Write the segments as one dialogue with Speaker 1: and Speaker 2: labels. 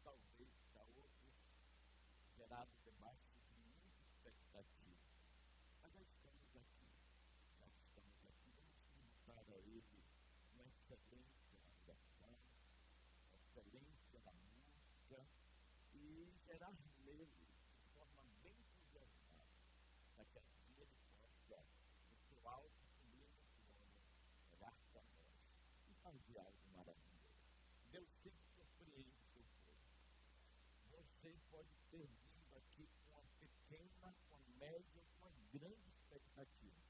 Speaker 1: talvez para outros, gerado debaixo de muita expectativa. Mas já estamos aqui. Vamos para Ele uma excelência na oração, uma excelência na música e gerar nele de forma bem entusiasmada, para que assim ele possa, no seu alto e sublime trono, olhar para nós e fazer algo maravilhoso. Deus sempre surpreende o seu povo. Você pode ter vindo aqui com uma pequena, com uma média, com uma grande expectativa.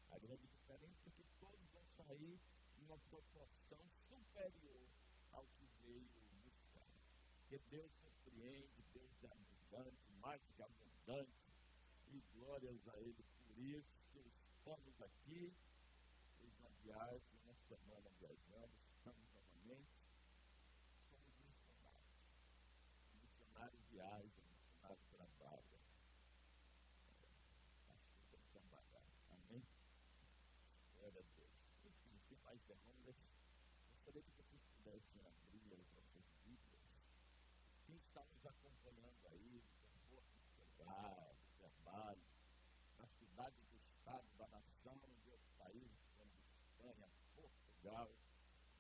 Speaker 1: A grande diferença é que todos vão sair em uma proporção superior ao que veio buscar. Porque Deus surpreende, Deus é abundante, mais que abundante, e glórias a Ele por isso. Estamos aqui, fez uma viagem, uma semana viajando, estamos novamente, somos missionários. Missionário viaja, missionário trabalha. Acho que tem que trabalhar. Amém? Glória a Deus. Enfim, sem mais demandas, gostaria que vocês pudessem abrir as vossas Bíblias. Quem está nos acompanhando aí, no conforto do seu lar, do trabalho, na cidade do estado, da nação, de outros países, como Espanha, Portugal,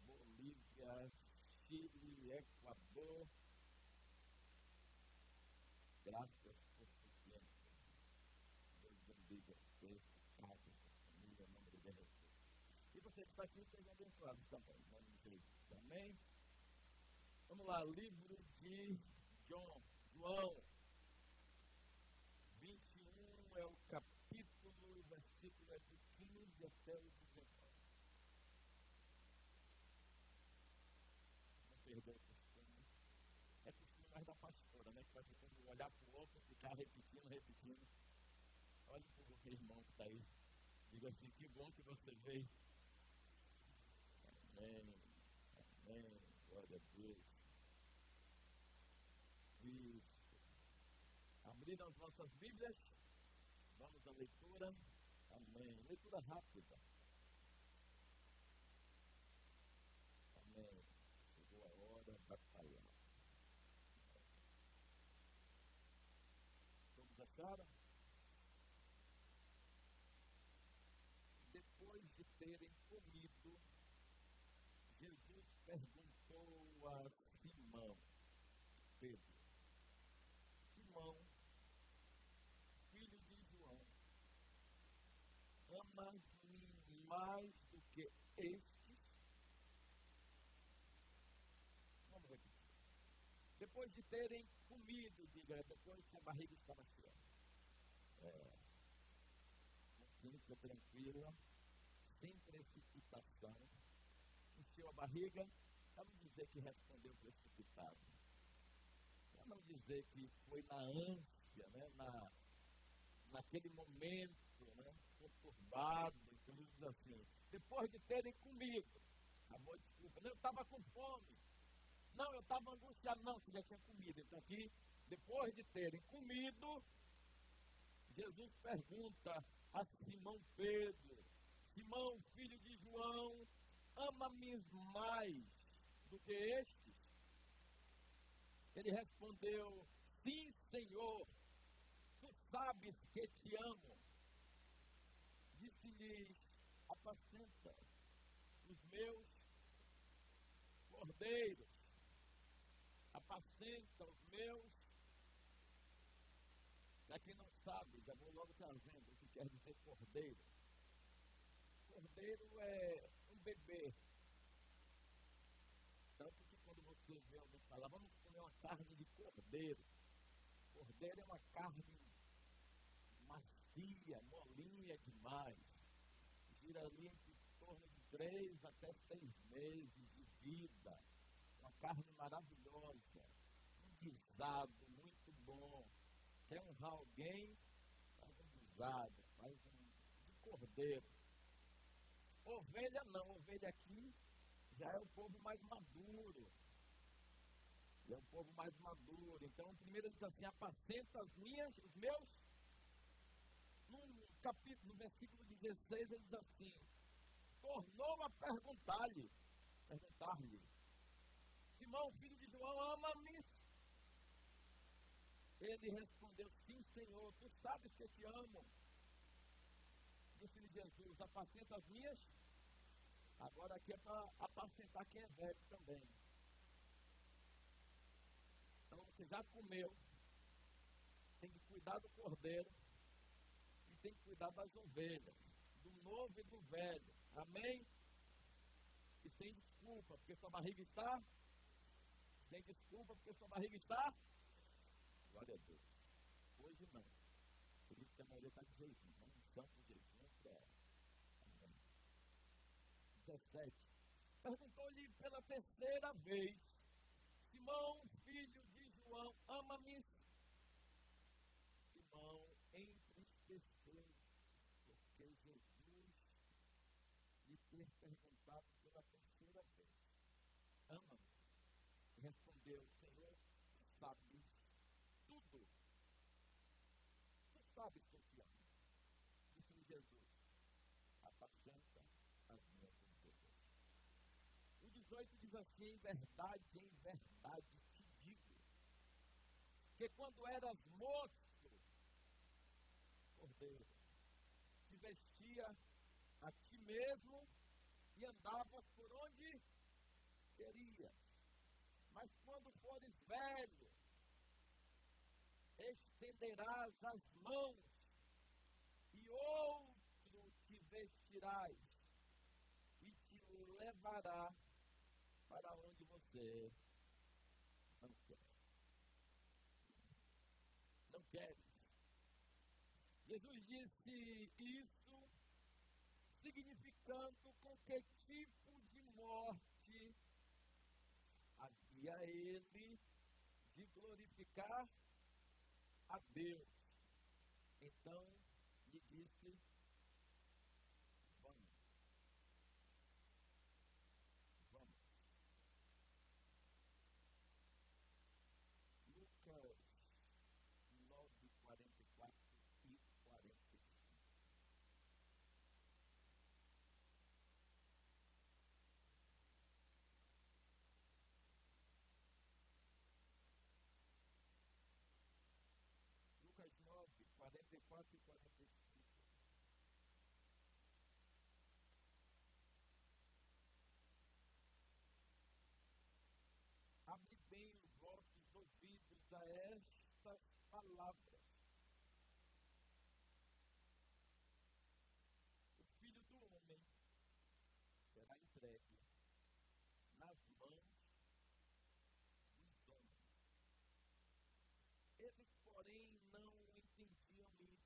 Speaker 1: Bolívia, Chile, Equador. Graças por seu tempo. Deus bendiga você, sua casa, sua família, em nome de Jesus. E você que está aqui, seja abençoado também, em nome de Jesus. Amém? Vamos lá, livro de João, 21 é o capítulo, o versículo é de 15 até o 19. Não perdeu o costume. É costume mais da pastora, né? Que vai ficando olhar para o outro e ficar repetindo. Olha para o irmão que está aí. Diga assim, que bom que você veio. Amém. Amém. Glória a Deus. Isso. Abriram as nossas Bíblias. Vamos à leitura. Amém. Leitura rápida. Amém. Chegou a hora da palavra. Todos acharam? Depois de terem comido, Jesus perguntou a Simão, Pedro: Simão, filho de João, amas-me mais do que estes? Vamos repetir. Depois de terem comido, diga, depois que a barriga estava cheia. Consciência tranquila, sem precipitação. Encheu a barriga, para não dizer que respondeu precipitado. Para não dizer que foi na ânsia, né, naquele momento, né, conturbado. Então ele diz assim, depois de terem comido, amor, desculpa, não, eu estava com fome. Não, eu estava angustiado. Não, você já tinha comido. Então aqui, depois de terem comido, Jesus pergunta a Simão Pedro: Simão, filho de João, ama-me mais do que estes? Ele respondeu: sim, Senhor, tu sabes que te amo. Disse-lhes: apacenta os meus cordeiros, apacenta os meus. Para quem não sabe, já vou logo trazendo o que quer dizer cordeiro. Cordeiro é um bebê. Tanto que quando você vê alguém falar, vamos comer uma carne de cordeiro. Cordeiro é uma carne macia, molinha demais. Gira ali em torno de 3 até 6 meses de vida. Uma carne maravilhosa. Um guisado muito bom. Quer honrar alguém? Faz um guisado, faz um cordeiro. Ovelha não, ovelha aqui já é o povo mais maduro. É o povo mais maduro. Então, primeiro ele diz assim, apacenta os meus. No versículo 16, ele diz assim, tornou a perguntar-lhe, Simão, filho de João, ama-me Ele respondeu, sim, Senhor, tu sabes que eu te amo. Disse-lhe Jesus, apacenta as minhas. Agora aqui é para apacentar quem é velho também. Então você já comeu, tem que cuidar do cordeiro e tem que cuidar das ovelhas, do novo e do velho. Amém? E sem desculpa, porque sua barriga está. Sem desculpa, porque sua barriga está. Glória a Deus. Hoje não. Por isso que a maioria está de jejum. Não são de jejum, é. 17. Perguntou-lhe pela terceira vez: Simão, filho de João, ama-me? Simão entristeceu, porque Jesus lhe ter perguntado pela terceira vez: ama-me? Respondeu: Senhor, tu sabes tudo. Tu sabes que eu te amo. Disse-lhe Jesus: apacenta as minhas ovelhas. O 18 diz assim: em verdade te digo, que quando eras moço, cordeiro, te vestia a ti mesmo e andavas por onde querias. Mas quando fores velho, estenderás as mãos e outro te vestirás e te levará para onde você não quer. Não queres. Jesus disse isso significando com que tipo de morte havia ele de glorificar a Deus. Então lhe disse: vamos. Lucas 9, 44 e 45. Lucas 9, 44 e 45. Abre bem os vossos ouvidos a estas palavras. O Filho do Homem será entregue nas mãos dos homens. Eles, porém, não entendiam isso,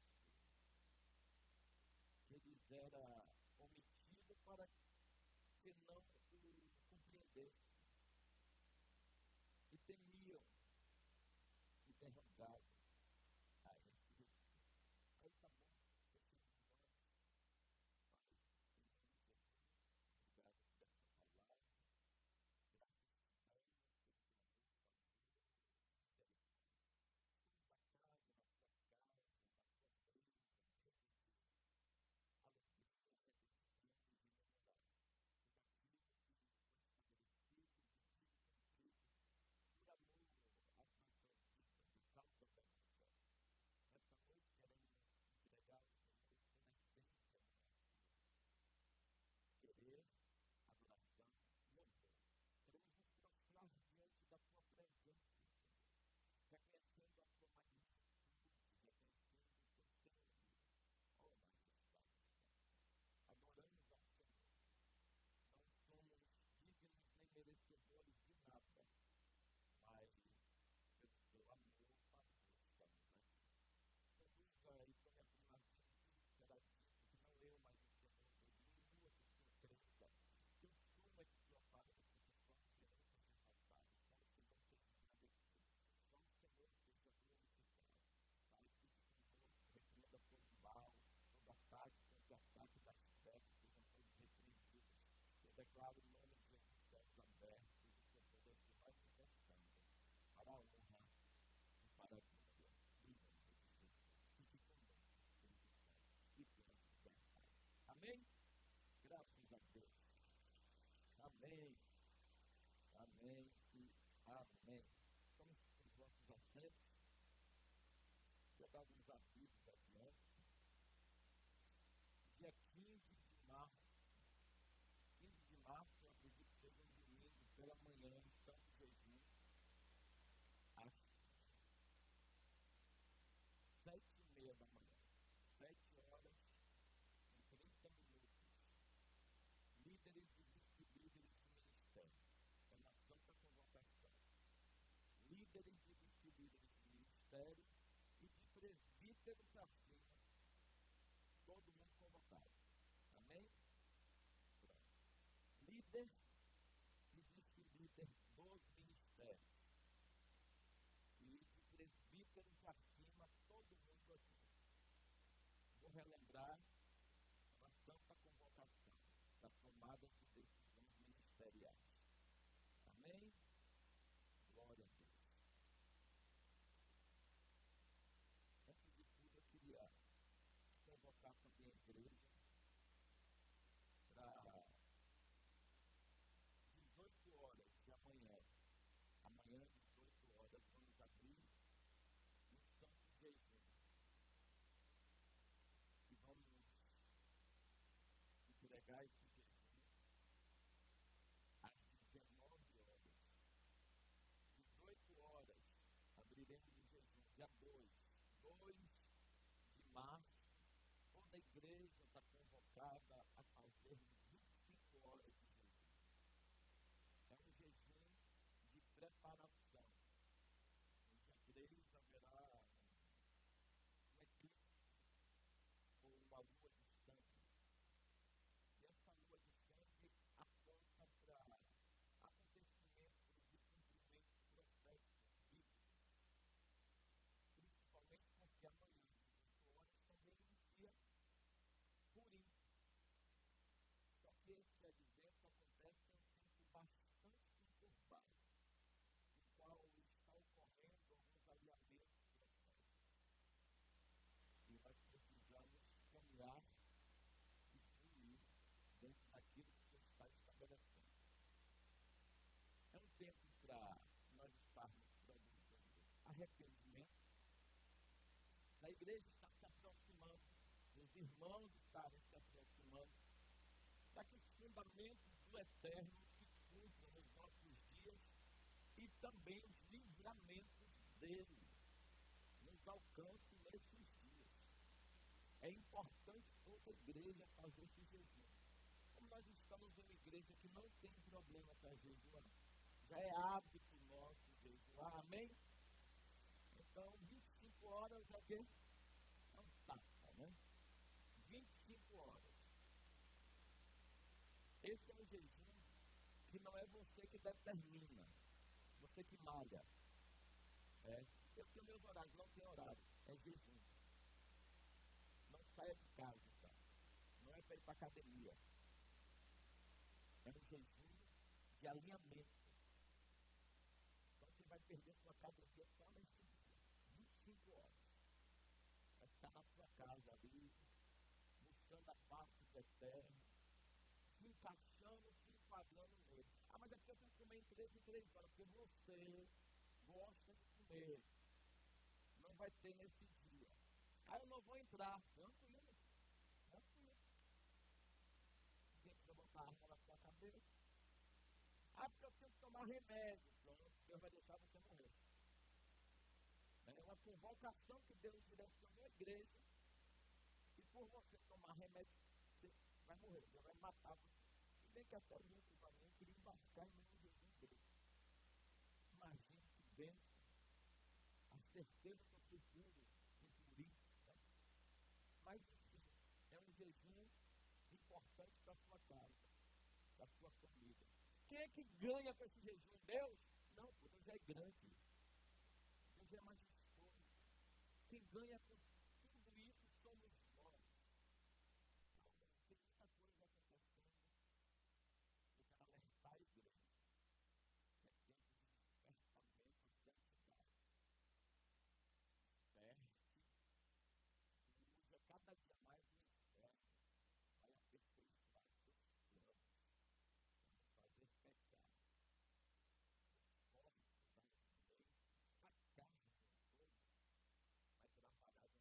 Speaker 1: que lhes era omitido para que não o compreendessem. E temiam interrogar a respeito. Aí está bom. Obrigado por essa palavra. Graças a Deus, na casa, na sua casa, na sua igreja, alegria, redenção e liberdade. Tudo aquilo que foi estabelecido, vivido, cumprido, por amor às nossas vidas, por causa da nossa. Nessa noite queremos entregar o Senhor na essência do nosso querer, adoração e louvor. Queremos nos prostrar diante da tua presença, reconhecendo a tua magnificência, reconhecendo o teu senhorio. Oh, majestade, adoramos ao Senhor. Não somos dignos nem merecedores de nada, mas pelo teu amor, favor, né? Jesus aí foi a afirmação que será dito que não eu, mas o Senhor diminua, que o Senhor cresça, que o suma de sua parte, que só o Senhor seja exaltado, só o Senhor seja agradecido, só o Senhor seja glorificado. Pai, tudo conosco, repreenda todo mal, todo ataque, todo ataque das trevas, sejam todos repreendidos. Eu declaro o nome de Jesus, céus abertos, e o seu poder se vai manifestando para a honra e para a glória. Fique conosco, Espírito Santo, e pela verdade. Amém? Graças a Deus. Amém. Amém e amém. Vamos com os nossos assentos. botar alguns avisos adiante. Dia 15 de março, eu acredito que seja um domingo pela manhã, em Santo Jesus, às 7h30 da manhã. 7h30. Líderes e vice-líderes do ministério. É uma santa convocação. Líderes e vice-líderes do ministério e de presbíteros acima, todo mundo convocado. Amém? Pronto. Líder e vice-líder dos ministérios. E de presbíteros acima, todo mundo aqui. Vou relembrar uma santa convocação da tomada de decisões ministeriais. Amém? Glória a Deus. Antes de tudo, eu queria convocar também a igreja para 18 horas de amanhã. Amanhã, 18 horas, vamos abrir um santo jejum. E vamos entregar esse jejum às 19 horas. 18 horas, abriremos o jejum. Dia 2 de março, toda a igreja está convocada a fazer 25 horas de jejum. É um jejum de preparação. No dia 3 haverá um eclipse ou uma lua de sangue. E essa lua de sangue aponta para acontecimentos de cumprimento profético bíblico. Principalmente porque amanhã, 18 horas, também inicia Purim. Só que esse advento acontece em um tempo bastante conturbado, no qual está ocorrendo alguns alinhamentos proféticos. E nós precisamos caminhar e fluir dentro daquilo que Deus está estabelecendo. É um tempo para nós estarmos produzindo arrependimento. A igreja está se aproximando, os irmãos estarem se aproximando, para que os fundamentos do eterno se cumpram nos nossos dias e também os livramentos dele nos alcancem nesses dias. É importante toda a igreja fazer esse jejum. Como nós estamos em uma igreja que não tem problema para jejuar, já é hábito nosso jejuar, amém? Então, 25 horas é o quê? É um tapa, né? 25 horas. Esse é um jejum que não é você que determina, você que malha. Eu tenho meus horários, não tem horário, é jejum. Não saia de casa, tá? Não é para ir para a academia. É um jejum de alinhamento. Então você vai perder sua academia só nesse dia. 25 horas. Vai ficar na sua casa ali, buscando a face do eterno, se encaixando, se enquadrando nele. Ah, mas é porque eu tenho que comer em 3 horas, porque você gosta de comer. Não vai ter nesse dia. Ah, eu não vou entrar. Tranquilo. Tranquilo. Ninguém precisa botar a arma na sua cabeça. Ah, porque eu tenho que tomar remédio. Pronto, Deus vai deixar você morrer. É uma convocação que Deus direcionou à igreja. E por você tomar remédio, você vai morrer. Deus vai matar você. E bem que até muitos a mim queriam embarcar em nenhum jejum dele. Imagine que bênção. A certeza do futuro em Purim. Né? Mas, enfim, é um jejum importante para a sua casa, para a sua família. Quem é que ganha com esse jejum? Deus? Não, Deus é grande. Deus é majestoso. Quem ganha com tudo isso somos nós. Tem muita coisa acontecendo. Eu quero alertar a igreja. É tempo de despertamento de santidade. Desperte. Usa cada dia mais o inferno. Vai aperfeiçoar seus planos. Vai fazer pecar. Os corpos, a carne todo vai trabalhar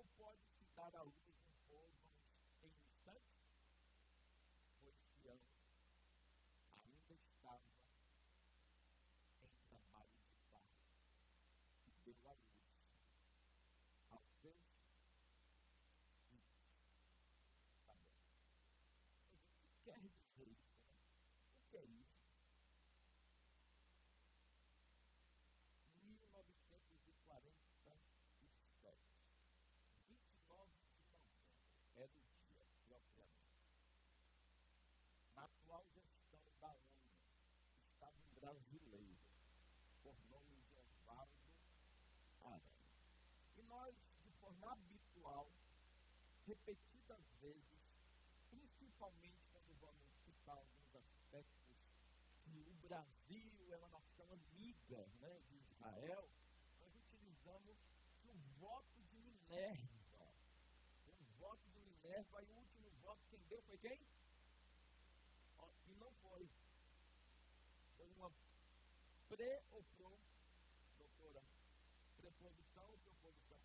Speaker 1: Como pode se dar à luz um povo em um instante? Pois Sião ainda estava em trabalho de parto e deu à luz aos seus filhos. Tá bom. Mas o que quer dizer isso, né? O que é isso? 1947, 29 de novembro, é do dia propriamente. Na atual gestão da ONU, estava um brasileiro, por nome de Osvaldo Aranha. E nós, de forma habitual, repetidas vezes, principalmente quando vamos citar alguns aspectos que o Brasil é uma nação amiga, né, de Israel, nós utilizamos o voto de Minerva. O voto de Minerva, e o último voto quem deu foi quem? E não foi. Foi uma pré ou pro, doutora? Preposição ou proposição?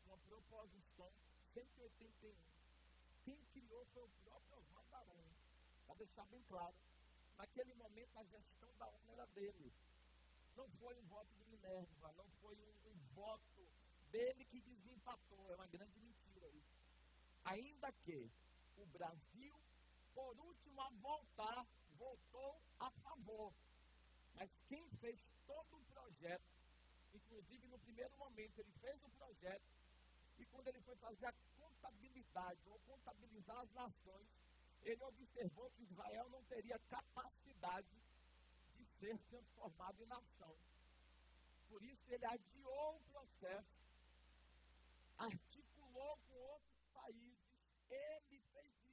Speaker 1: Uma proposição 181. Quem criou foi o próprio Osvaldo Aranha. Para deixar bem claro, naquele momento a gestão da ONU era dele. Não foi um voto de Minerva, não foi um voto dele que desempatou. É uma grande mentira isso. Ainda que o Brasil, por último a voltar, votou a favor. Mas quem fez todo o projeto, inclusive no primeiro momento ele fez o projeto, e quando ele foi fazer a contabilidade, ou contabilizar as nações, ele observou que Israel não teria capacidade de ser transformado em nação. Por isso ele adiou o processo, articulou com outros países, ele fez isso.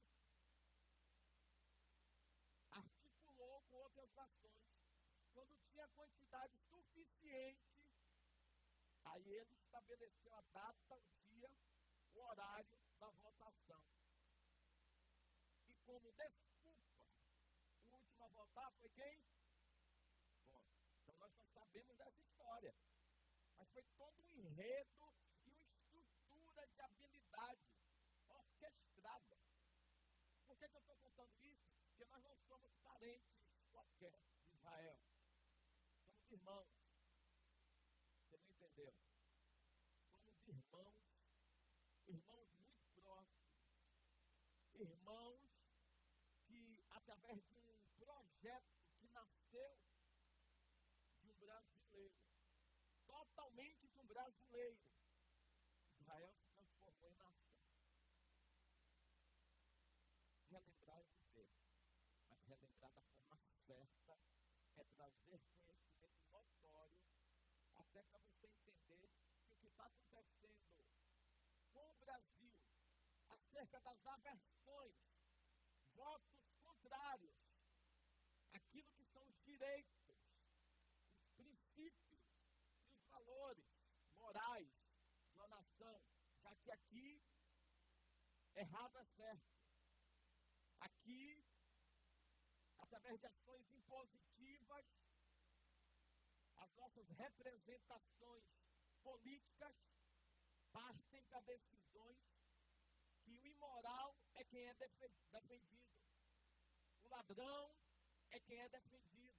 Speaker 1: Articulou com outras nações. Quando tinha quantidade suficiente, aí ele estabeleceu a data, o dia, o horário da votação. E como desculpa, o último a votar foi quem? Bom, então nós já sabemos dessa história. Mas foi todo um enredo e uma estrutura de habilidade orquestrada. Por que eu estou contando isso? Porque nós não somos parentes qualquer de Israel. Somos irmãos. Você não entendeu? Somos irmãos, irmãos muito próximos. Irmãos que, através de um projeto que nasceu de um brasileiro, totalmente de um brasileiro, Israel se transformou em nação. Relembrar é viver, mas relembrar da forma certa é trazer conhecimento notório, até para você entender que o que está acontecendo com o Brasil, acerca das aversões, votos contrários, aquilo que são os direitos, os princípios e os valores morais de uma nação, já que aqui errado é certo. Aqui, através de ações impositivas, as nossas representações políticas partem para decisões que o imoral é quem é defendido. O ladrão é quem é defendido.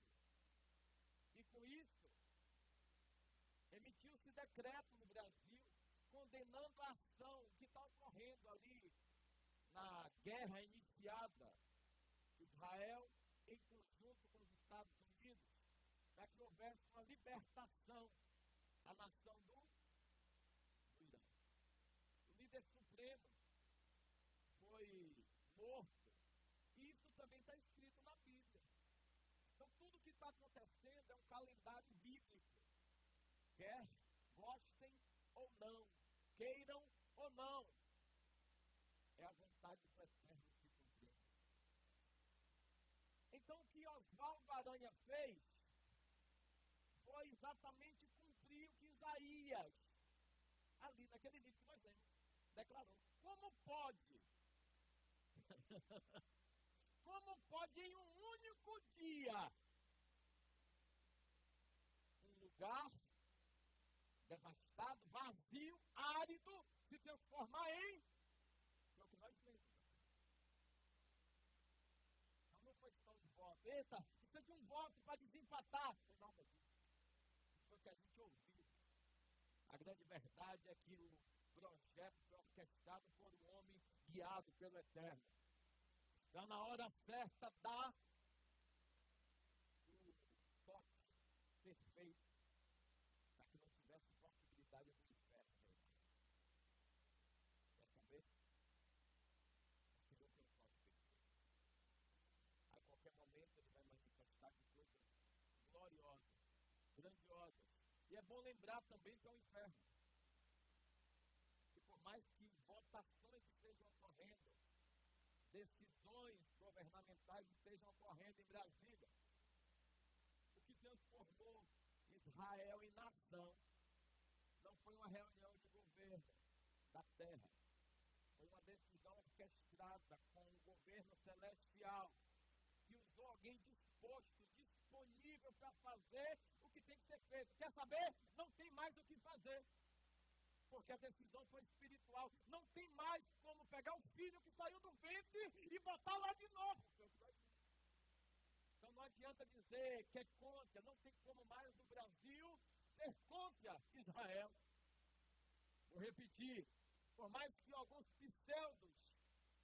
Speaker 1: E com isso, emitiu-se decreto no Brasil condenando a ação que está ocorrendo ali na guerra iniciada Israel em conjunto com os Estados Unidos, para que houvesse uma libertação da nação do Irã. O líder supremo foi morto. E isso também está escrito na Bíblia. Então, tudo que está acontecendo é um calendário bíblico. Quer gostem ou não, queiram ou não, é a vontade do Eterno se cumprindo. Então, o que Osvaldo Aranha fez foi exatamente cumprir o que Isaías, ali naquele livro que nós lemos, declarou. Como pode? Como pode em um único dia um lugar devastado, vazio, mérito se transformar em... É o que nós lemos. Não foi questão de voto. Eita, precisa de um voto para desempatar. Não foi nada disso. Isso foi o que a gente ouviu. A grande verdade é que o projeto foi orquestrado por um homem guiado pelo Eterno. Então, na hora certa, dá o toque perfeito para que não tivesse possibilidade do inferno. Quer saber? O Senhor tem um toque perfeito. A qualquer momento ele vai manifestar de coisas gloriosas, grandiosas. E é bom lembrar também que é o inferno. E por mais que votações estejam ocorrendo, decisões governamentais estejam ocorrendo em Brasília, o que transformou Israel em nação não foi uma reunião de governo da terra, foi uma decisão orquestrada com o governo celestial, que usou alguém disposto, disponível para fazer o que tem que ser feito. Quer saber? Não tem mais o que fazer, porque a decisão foi espiritual. Não tem mais como pegar o filho que saiu do ventre e botar lá de novo. Então não adianta dizer que é contra, não tem como mais no Brasil ser contra Israel. Vou repetir, por mais que alguns pseudos,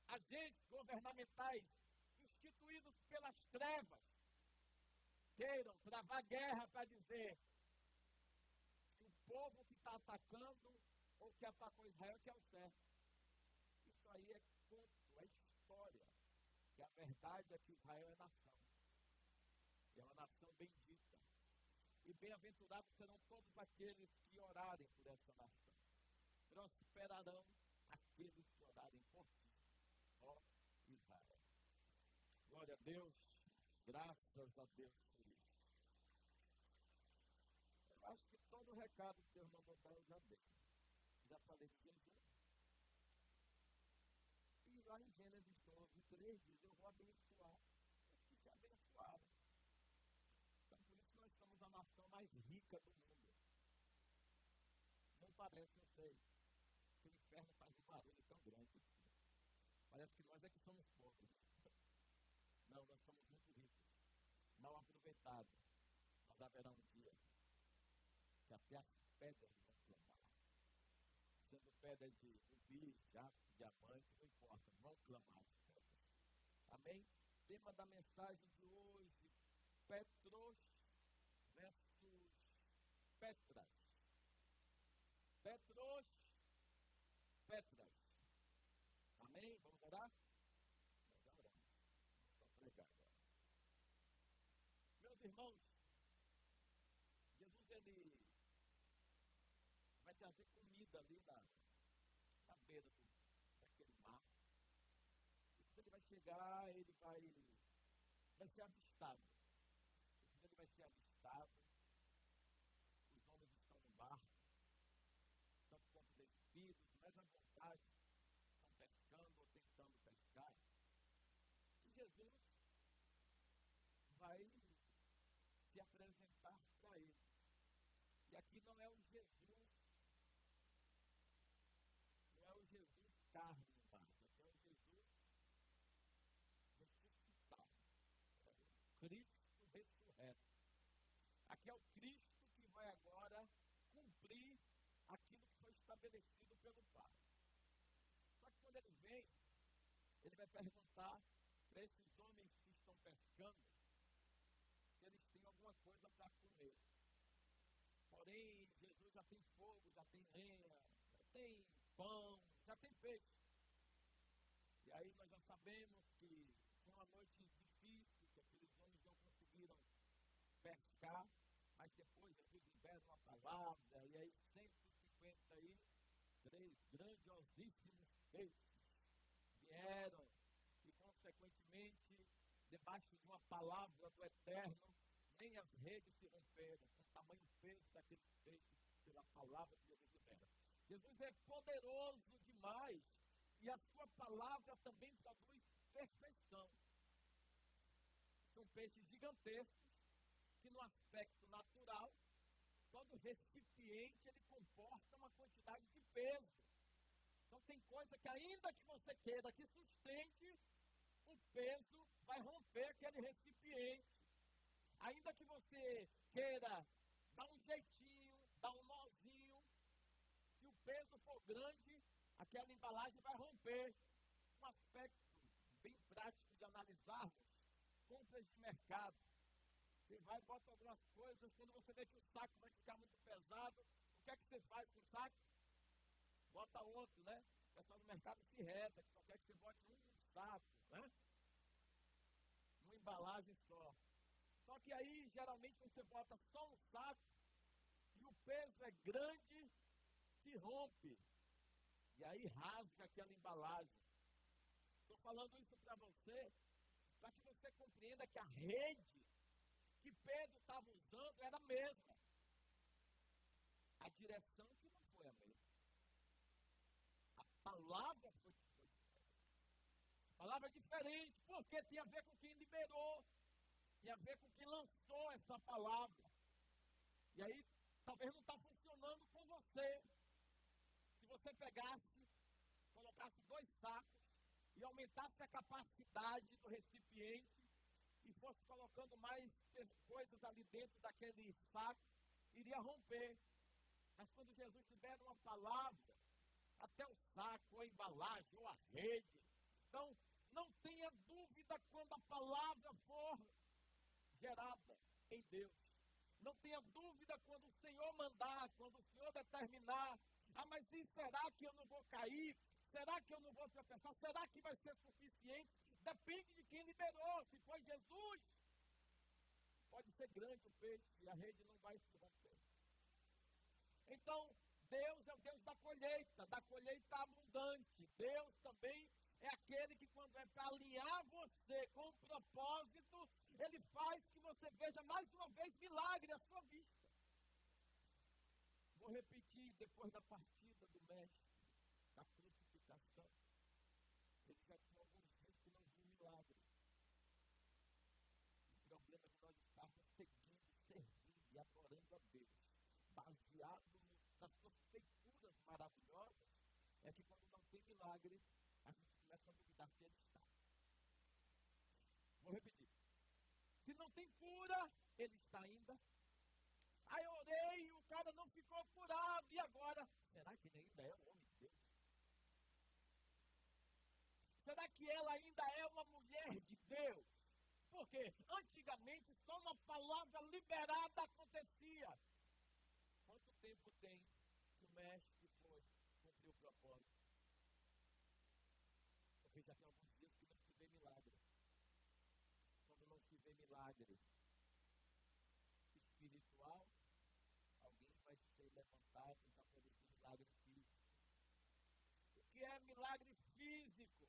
Speaker 1: agentes governamentais, instituídos pelas trevas, queiram travar guerra para dizer que o povo que está atacando ou que atacou Israel que é o certo. Isso aí é conto, é história. E a verdade é que Israel é nação. É uma nação bendita. E bem-aventurados serão todos aqueles que orarem por essa nação. Prosperarão aqueles que orarem por ti, ó Israel. Glória a Deus, graças a Deus por isso. Eu acho que todo o recado que Deus mandou dar eu já dei. Já falei de Jesus. E lá em Gênesis 12, 3 diz, eu vou abençoar os que te abençoaram. Então por isso nós somos a nação mais rica do mundo. Não parece, eu sei. O inferno faz um barulho tão grande. Parece que nós é que somos pobres. Não, nós somos muito ricos. Mal aproveitados. Mas haverá um dia que até as pedras vão clamar. Sendo pedras de rubi, jaspe, diamante, não importa, vão clamar as pedras. Amém? Tema da mensagem de hoje, Petros versus Petras. Petros, Petras. Amém? Vamos orar? Vamos orar. Vamos só pregar agora. Meus irmãos, Jesus, ele vai trazer comida ali na beira daquele mar. E quando ele vai chegar, ele vai ser avistado. E quando ele vai ser avistado, os homens estão no barco, tanto quanto despidos, mas à vontade, estão pescando ou tentando pescar. E Jesus vai se apresentar para ele. E aqui não é o Jesus carne humana, aqui é o Jesus ressuscitado. É o Cristo ressurreto. Aqui é o Cristo que vai agora cumprir aquilo que foi estabelecido pelo Pai. Só que quando ele vem, ele vai perguntar para esses homens que estão pescando se eles têm alguma coisa para comer. Porém, Jesus já tem fogo, já tem lenha, já tem pão, já tem peixe. E aí nós já sabemos que foi uma noite difícil, que aqueles homens não conseguiram pescar, mas depois Jesus libera uma palavra, e aí 153 grandiosíssimos peixes vieram, e consequentemente, debaixo de uma palavra do Eterno, nem as redes se romperam, com o tamanho peso daqueles peixes, pela palavra que Jesus libera. Jesus é poderoso demais, e a sua palavra também produz perfeição. São peixes gigantescos, que no aspecto natural todo recipiente ele comporta uma quantidade de peso. Então tem coisa que ainda que você queira que sustente, o peso vai romper aquele recipiente. Ainda que você queira dar um jeitinho, dar um nozinho, se o peso for grande, aquela embalagem vai romper. Um aspecto bem prático de analisarmos, compras de mercado. Você vai e bota algumas coisas, quando você vê que o saco vai ficar muito pesado, o que é que você faz com o saco? Bota outro, né? O pessoal do mercado se reta, que só quer que você bote um saco, né? Uma embalagem só. Só que aí, geralmente, você bota só um saco, e o peso é grande, se rompe. E aí rasga aquela embalagem. Estou falando isso para você, para que você compreenda que a rede que Pedro estava usando era a mesma. A direção que não foi a mesma. A palavra foi diferente. A palavra é diferente, porque tem a ver com quem liberou, tem a ver com quem lançou essa palavra. E aí, talvez não está funcionando com você. Se você pegasse, colocasse 2 sacos e aumentasse a capacidade do recipiente e fosse colocando mais coisas ali dentro daquele saco, iria romper. Mas quando Jesus tiver uma palavra, até o saco, a embalagem ou a rede, então não tenha dúvida quando a palavra for gerada em Deus. Não tenha dúvida quando o Senhor mandar, quando o Senhor determinar. Ah, mas e será que eu não vou cair? Será que eu não vou tropeçar? Será que vai ser suficiente? Depende de quem liberou. Se foi Jesus, pode ser grande o peixe e a rede não vai se romper. Então, Deus é o Deus da colheita abundante. Deus também é aquele que, quando é para alinhar você com um propósito, Ele faz que você veja mais uma vez milagre à sua vista. Vou repetir, depois da partida do mestre, da crucificação, ele já tinha alguns dias que não viu milagre. O problema é que nós estávamos seguindo, servindo e adorando a Deus, baseado nas suas feituras maravilhosas, é que quando não tem milagre, a gente começa a duvidar se ele está. Vou repetir. Se não tem cura, ele está ainda. Aí eu orei e o cara não ficou curado. E agora? Será que ele ainda é um homem de Deus? Será que ela ainda é uma mulher de Deus? Porque antigamente só uma palavra liberada acontecia. Quanto tempo tem que o mestre foi cumprir o propósito? Porque já tem alguns dias que não se vê milagre. Quando não se vê milagre espiritual, alguém vai ser levantado para poder ter milagre físico. O que é milagre físico?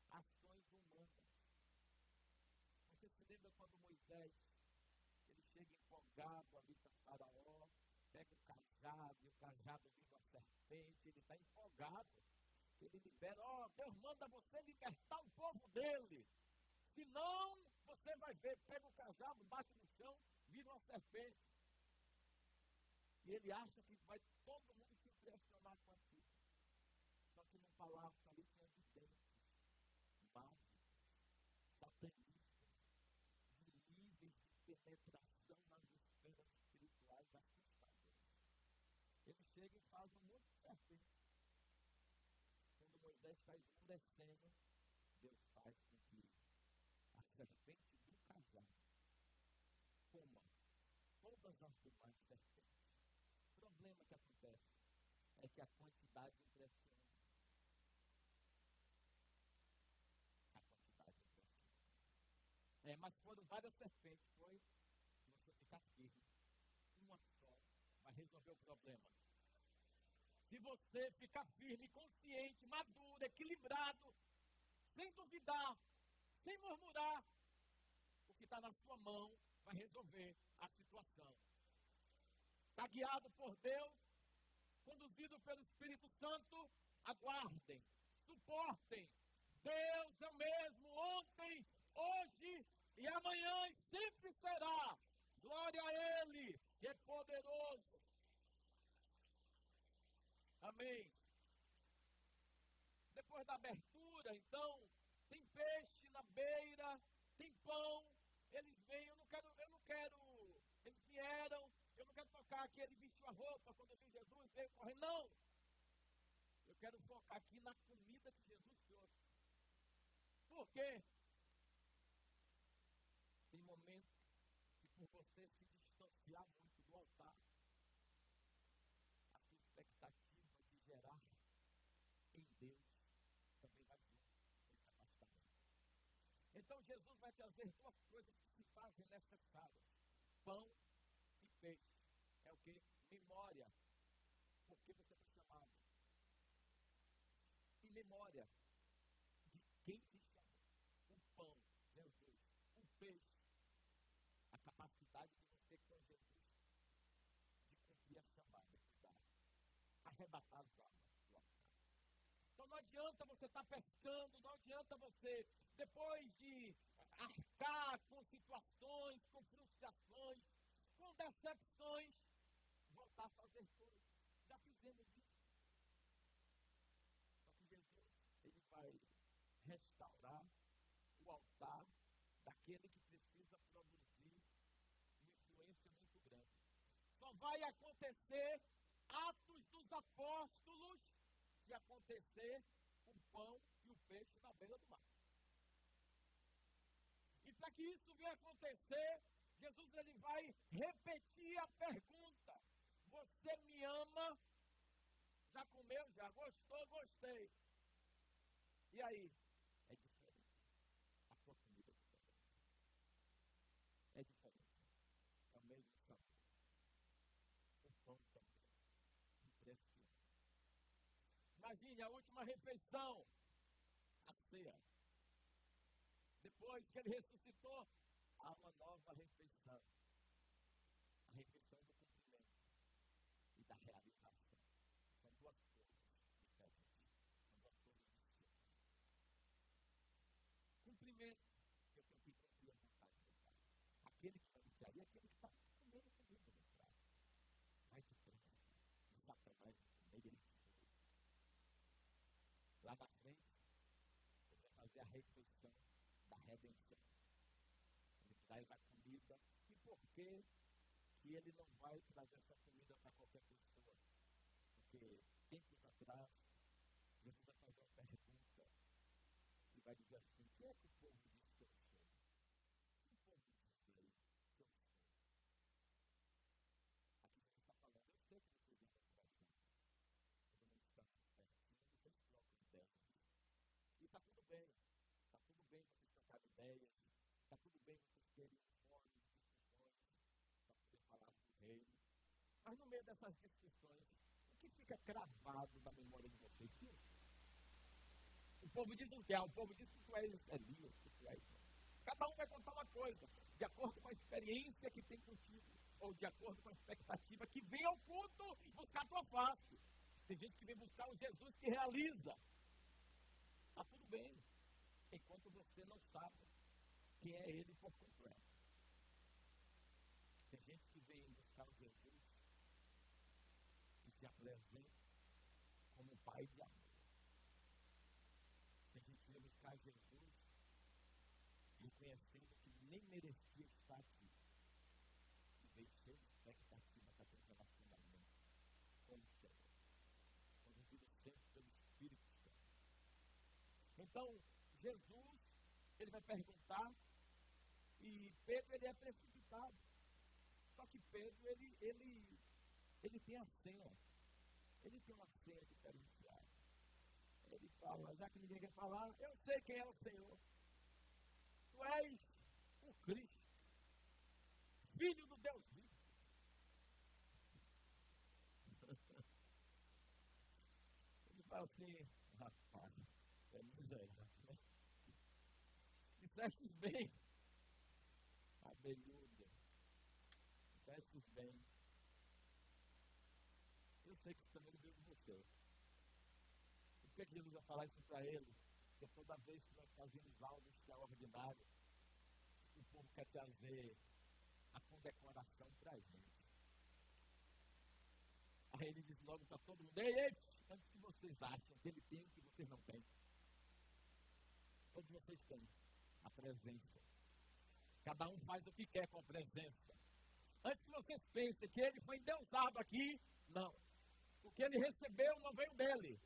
Speaker 1: Ações humanas. Você se lembra quando Moisés, ele chega empolgado ali para Faraó, pega o cajado e o cajado vira uma serpente, ele está empolgado. Ele libera, Deus manda você libertar o povo dele. Senão, você vai ver, pega o cajado, bate no chão, vira uma serpente. E ele acha que vai todo mundo se impressionar com aquilo. Só que no palácio ali tinha videntes, mágicos, satanistas, de níveis de penetração nas esferas espirituais assustadoras. Ele chega e faz um monte de serpente. Quando Moisés está escurecendo, Deus faz com que a serpente do cajado coma todas as demais serpentes. O problema que acontece é que a quantidade impressiona. A quantidade impressiona. Mas foram várias serpentes, foi se você ficar firme. Uma só vai resolver o problema. Se você ficar firme, consciente, maduro, equilibrado, sem duvidar, sem murmurar, o que está na sua mão vai resolver a situação. Está guiado por Deus, conduzido pelo Espírito Santo, aguardem, suportem. Deus é o mesmo ontem, hoje e amanhã e sempre será. Glória a Ele. que é poderoso. Amém. Depois da abertura, então, tem peixe na beira, tem pão, eles vêm, eu não quero, eles vieram, eu não quero tocar aqui, ele vestiu a roupa, quando viu Jesus, veio correndo, não. Eu quero focar aqui na comida que Jesus trouxe. Por quê? Tem momentos que por você se distanciar muito do altar, a sua expectativa de gerar em Deus também vai vir esse afastamento. Então Jesus vai trazer duas coisas que se fazem necessárias: pão e peixe. É o que? Memória. Por que você foi chamado? E memória de quem te chamou. O pão, Jesus. O peixe. A capacidade de você com Jesus de cumprir a chamada, cuidar, arrebatar as almas do altar. Então não adianta você estar pescando, não adianta você, depois de arcar com situações, com frustrações, com decepções, voltar a fazer coisas. Já fizemos isso. Só que Jesus, ele vai restaurar o altar daquele que precisa produzir uma influência muito grande. Só vai acontecer Atos dos Apóstolos se acontecer o pão e o peixe na beira do mar. E para que isso venha acontecer, Jesus ele vai repetir a pergunta: você me ama? Já comeu? Já gostou? Gostei. E aí? É diferente. A sua comida é diferente. É diferente. É o mesmo sabor. O pão também. Impressionante. Imagine a última refeição, a ceia. Depois que ele ressuscitou, há uma nova refeição. A refeição do cumprimento e da realização. São duas coisas diferentes. São duas coisas distintas. Cumprimento, eu tenho que cumprir a vontade do Pai. Aquele que vai me trair é aquele que está comendo comigo no prato. Vai depressa. E Satanás no meio ele foi. Lá na frente, ele vai fazer a refeição da redenção. Ele traz a comida. E por que ele não vai trazer essa comida para qualquer pessoa? Porque tempos atrás, Jesus vai fazer uma pergunta e vai dizer assim: quem é que o povo diz que eu sou? O povo diz aí que eu sou. Aqui você está falando, eu sei que vocês vão conversar. Todo mundo está pertinho, vocês trocam ideias. E está tudo bem. Está tudo bem vocês trocarem ideias. Está tudo bem vocês terem fome, discussões, para poder falar do reino. Mas no meio dessas discussões, o que fica cravado na memória de vocês? O povo diz o que? O povo diz que tu és Elias, que tu és. Cada um vai contar uma coisa, de acordo com a experiência que tem contigo, ou de acordo com a expectativa que vem ao culto buscar a tua face. Tem gente que vem buscar o Jesus que realiza. Está tudo bem, enquanto você não sabe quem é ele por completo. Tem gente que vem buscar o Jesus e se apresenta como um pai de amor. Tem gente que vem buscar Jesus reconhecendo que nem merecia estar aqui. E veio cheio de expectativa para ter um relacionamento com o Senhor. Conduzido sempre pelo Espírito Santo. Então, Jesus, ele vai perguntar, e Pedro, ele é precipitado. Só que Pedro, ele tem a senha. Ele tem uma senha diferenciada. Ele fala, já que ninguém quer falar, eu sei quem é o Senhor. Tu és o Cristo, Filho do Deus vivo. Ele fala assim, rapaz, é miserável, né? Dissestes bem, abelhuda, dissestes bem. Eu sei que isso também veio de você. Por que Jesus vai falar isso para ele? Porque toda vez que nós fazemos algo extraordinário, o povo quer trazer a condecoração para a gente. Aí ele diz logo para todo mundo: ei, antes que vocês acham que ele tem o que vocês não têm. Todos vocês têm a presença. Cada um faz o que quer com a presença. Antes que vocês pensem que ele foi endeusado aqui, não. O que ele recebeu não veio dele.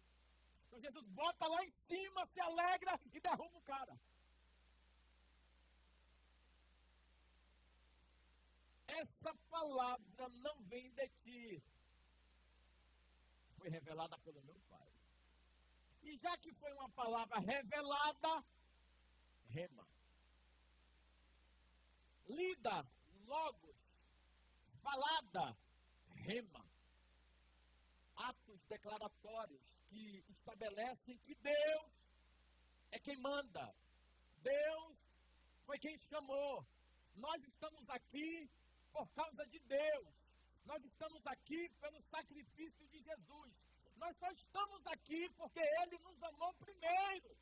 Speaker 1: Então Jesus bota lá em cima, se alegra e derruba o cara. Essa palavra não vem de ti. Foi revelada pelo meu Pai. E já que foi uma palavra revelada, rema. Lida, logos, falada, rema. Atos declaratórios que estabelecem que Deus é quem manda. Deus foi quem chamou. Nós estamos aqui por causa de Deus. Nós estamos aqui pelo sacrifício de Jesus. Nós só estamos aqui porque Ele nos amou primeiro.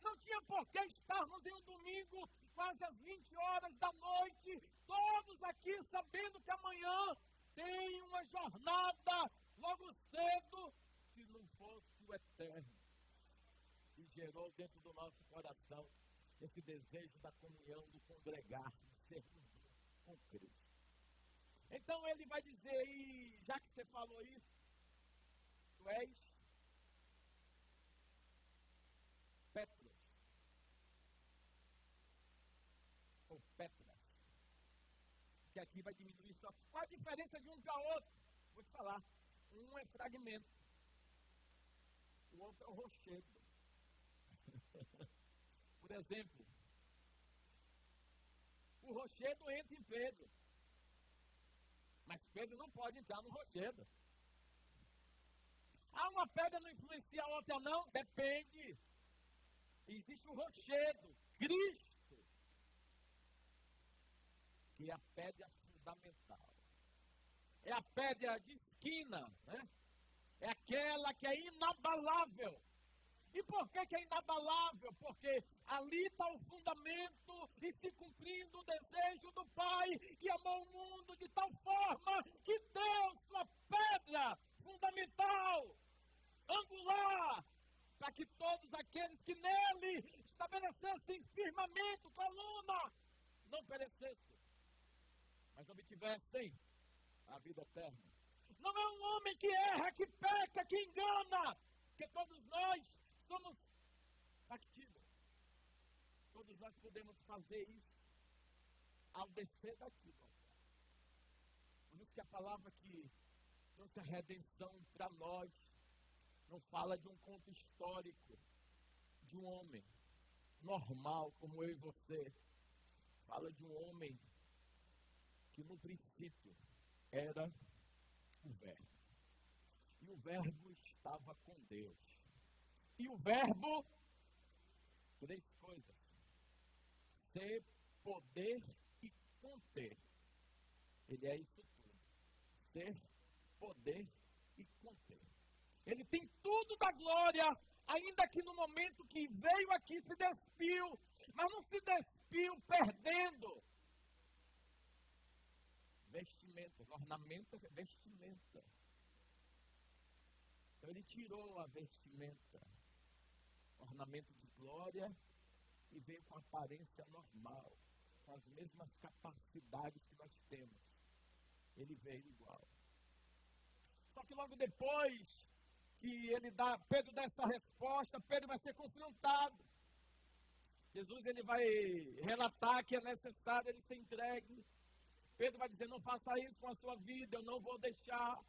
Speaker 1: Não tinha por que estarmos em um domingo, quase às 20 horas da noite, todos aqui sabendo que amanhã tem uma jornada logo cedo, se não fosse o Eterno, que gerou dentro do nosso coração esse desejo da comunhão, do congregar, de sermos com Cristo. Então ele vai dizer, e já que você falou isso, tu és Petros, ou Petras, que aqui vai diminuir só. Qual a diferença de um para outro? Vou te falar. Um é fragmento, o outro é o rochedo. Por exemplo, o rochedo entra em Pedro, mas Pedro não pode entrar no rochedo. Uma pedra não influencia a outra não? Depende. Existe o rochedo, Cristo, que é a pedra fundamental. É a pedra de esquina, né? É aquela que é inabalável. E por que é inabalável? Porque ali está o fundamento e se cumprindo o desejo do Pai, que amou o mundo de tal forma que deu sua pedra fundamental, angular, para que todos aqueles que nele estabelecessem firmamento, coluna, não perecessem, mas obtivessem a vida eterna. Não é um homem que erra, que peca, que engana, porque todos nós somos factíveis. Todos nós podemos fazer isso ao descer daqui. Por isso que a palavra que trouxe a redenção para nós não fala de um conto histórico de um homem normal como eu e você. Fala de um homem que no princípio era o Verbo. E o Verbo estava com Deus. E o Verbo, 3 coisas: ser, poder e conter. Ele é isso tudo. Ser, poder e conter. Ele tem tudo da glória, ainda que no momento que veio aqui se despiu, mas não se despiu perdendo. Vestimenta, ornamento é vestimenta. Então ele tirou a vestimenta, ornamento de glória, e veio com aparência normal, com as mesmas capacidades que nós temos. Ele veio igual. Só que logo depois que Pedro dá essa resposta, Pedro vai ser confrontado. Jesus ele vai relatar que é necessário ele ser entregue. Pedro vai dizer, não faça isso com a sua vida, eu não vou deixar.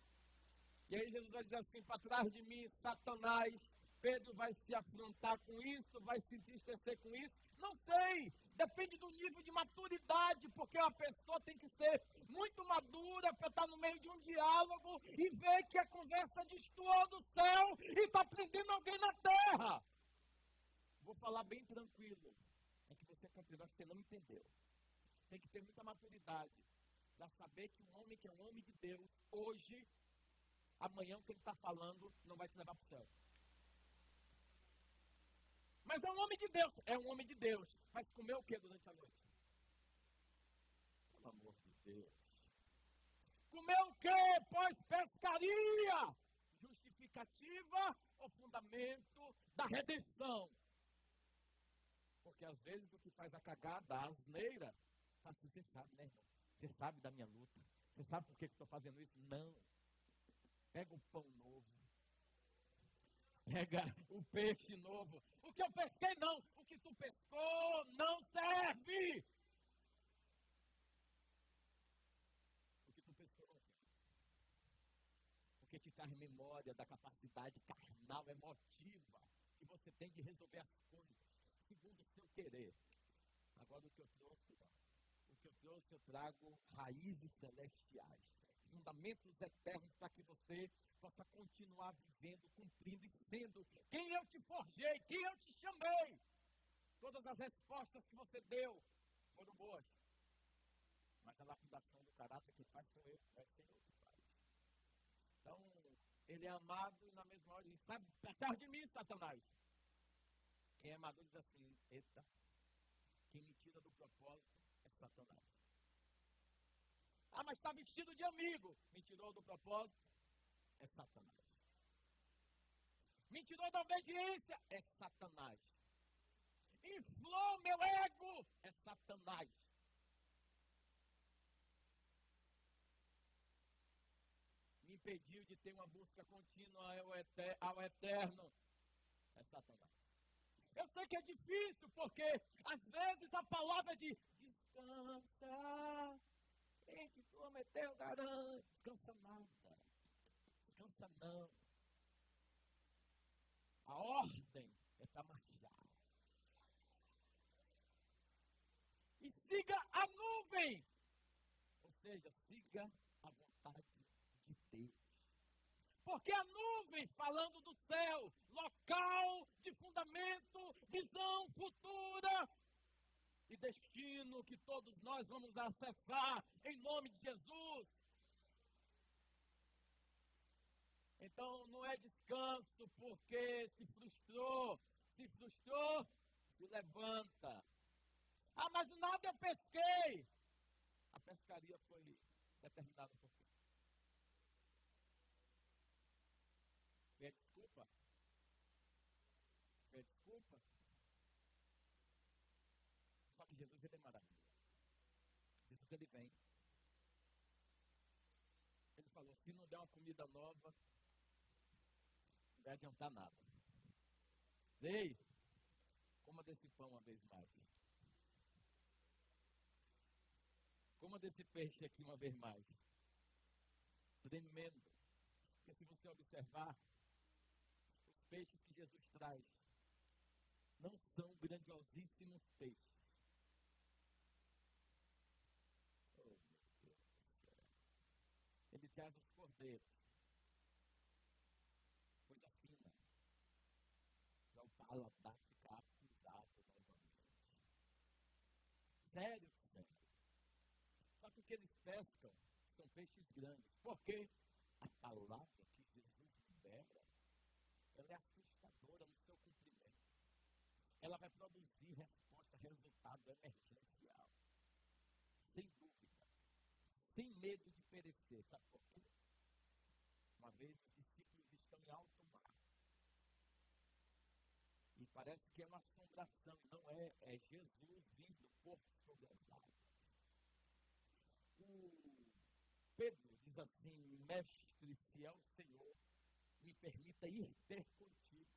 Speaker 1: E aí Jesus vai dizer assim, para trás de mim, Satanás. Pedro vai se afrontar com isso, vai se entristecer com isso. Não sei, depende do nível de maturidade, porque uma pessoa tem que ser muito madura para estar no meio de um diálogo e ver que a conversa destoou do céu e está prendendo alguém na terra. Vou falar bem tranquilo. É que você compreendeu, acho que você não entendeu. Tem que ter muita maturidade para saber que um homem é um homem de Deus, hoje, amanhã o que ele está falando não vai te levar para o céu. Mas é um homem de Deus. É um homem de Deus. Mas comeu o que durante a noite? Pelo amor de Deus. Comer o quê? Pois pescaria. Justificativa ou fundamento da redenção? Porque às vezes o que faz a cagada, a asneira, fala assim, você sabe, né, irmão? Você sabe da minha luta. Você sabe por que eu estou fazendo isso? Não. Pega o pão novo. Pega o peixe novo. O que eu pesquei, não. O que tu pescou não serve. O que tu pescou não serve. Porque te traz memória da capacidade carnal, emotiva, que você tem de resolver as coisas, segundo o seu querer. Agora o que eu trouxe, eu trago raízes celestiais, fundamentos eternos para que você possa continuar vivendo, cumprindo e sendo quem eu te forjei, quem eu te chamei. Todas as respostas que você deu foram boas, mas a lapidação do caráter que faz sou eu, é o Senhor que faz. Então, ele é amado e na mesma hora ele diz, sabe, atrás de mim, Satanás. Quem é amador diz assim, eita, quem me tira do propósito é Satanás. Ah, mas está vestido de amigo. Me tirou do propósito, é Satanás. Me tirou da obediência, é Satanás. Inflou meu ego, é Satanás. Me impediu de ter uma busca contínua ao eterno, é Satanás. Eu sei que é difícil, porque às vezes a palavra de descansa, quem te prometeu garante, descansa nada, descansa não. A ordem é para marchar. E siga a nuvem, ou seja, siga a vontade de Deus. Porque a nuvem, falando do céu, local de fundamento, visão futura e destino que todos nós vamos acessar em nome de Jesus. Então não é descanso porque se frustrou, se levanta. Ah, mas nada eu pesquei. A pescaria foi determinada por quê? Foi a desculpa? Foi a desculpa? Só que Jesus, ele é maravilhoso. Jesus, ele vem. Ele falou, se não der uma comida nova, não vai adiantar nada. Ei, coma desse pão uma vez mais. Coma desse peixe aqui uma vez mais. Tremendo. Porque se você observar, os peixes que Jesus traz não são grandiosíssimos peixes. Oh, meu Deus do céu. Ele traz os cordeiros. Coisa fina. Para o paladar ficar acusado novamente. Sério. Só que o que eles pescam são peixes grandes. Porque a palavra que Jesus libera, ela é assustadora no seu cumprimento. Ela vai produzir resposta, resultado emergencial. Sem dúvida. Sem medo de perecer. Sabe por quê? Uma vez os discípulos estão em alto mar. E parece que é uma assombração. Não é. É Jesus vindo por sobre as águas. O Pedro diz assim, mestre, se é o Senhor, me permita ir ter contigo.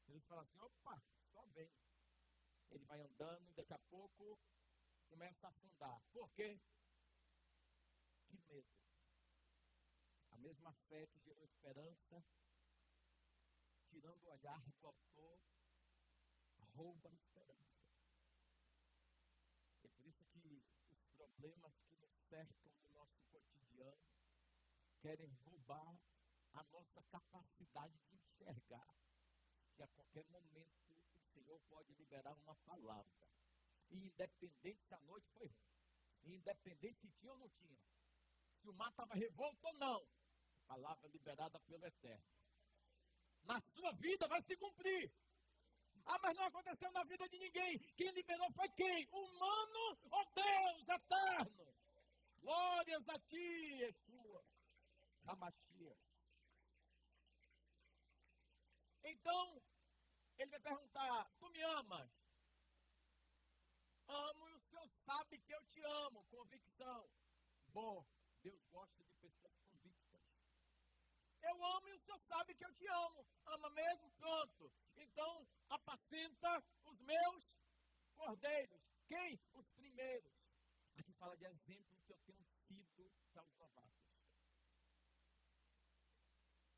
Speaker 1: Jesus fala assim, opa, só vem. Ele vai andando e daqui a pouco começa a afundar. Por quê? Que medo. A mesma fé que gerou esperança, tirando o olhar do autor, rouba a esperança. É por isso que os problemas que nos cercam no nosso cotidiano querem roubar a nossa capacidade de enxergar que a qualquer momento o Senhor pode liberar uma palavra. E independente se a noite foi ruim, e independente se tinha ou não tinha, se o mar estava revolto ou não, palavra liberada pelo Eterno. Na sua vida vai se cumprir. Ah, mas não aconteceu na vida de ninguém. Quem liberou foi quem? Humano ou Deus eterno? Glória Glórias a ti, Yeshua, Hamashia. Então, ele vai perguntar, tu me amas? Amo e o Senhor sabe que eu te amo, convicção. Bom, Deus gosta de pessoas convictas. Eu amo e o Senhor sabe que eu te amo. Ama mesmo? Pronto. Então, apacenta os meus cordeiros. Quem? Os primeiros. Aqui fala de exemplo que eu tenho sido para os novatos.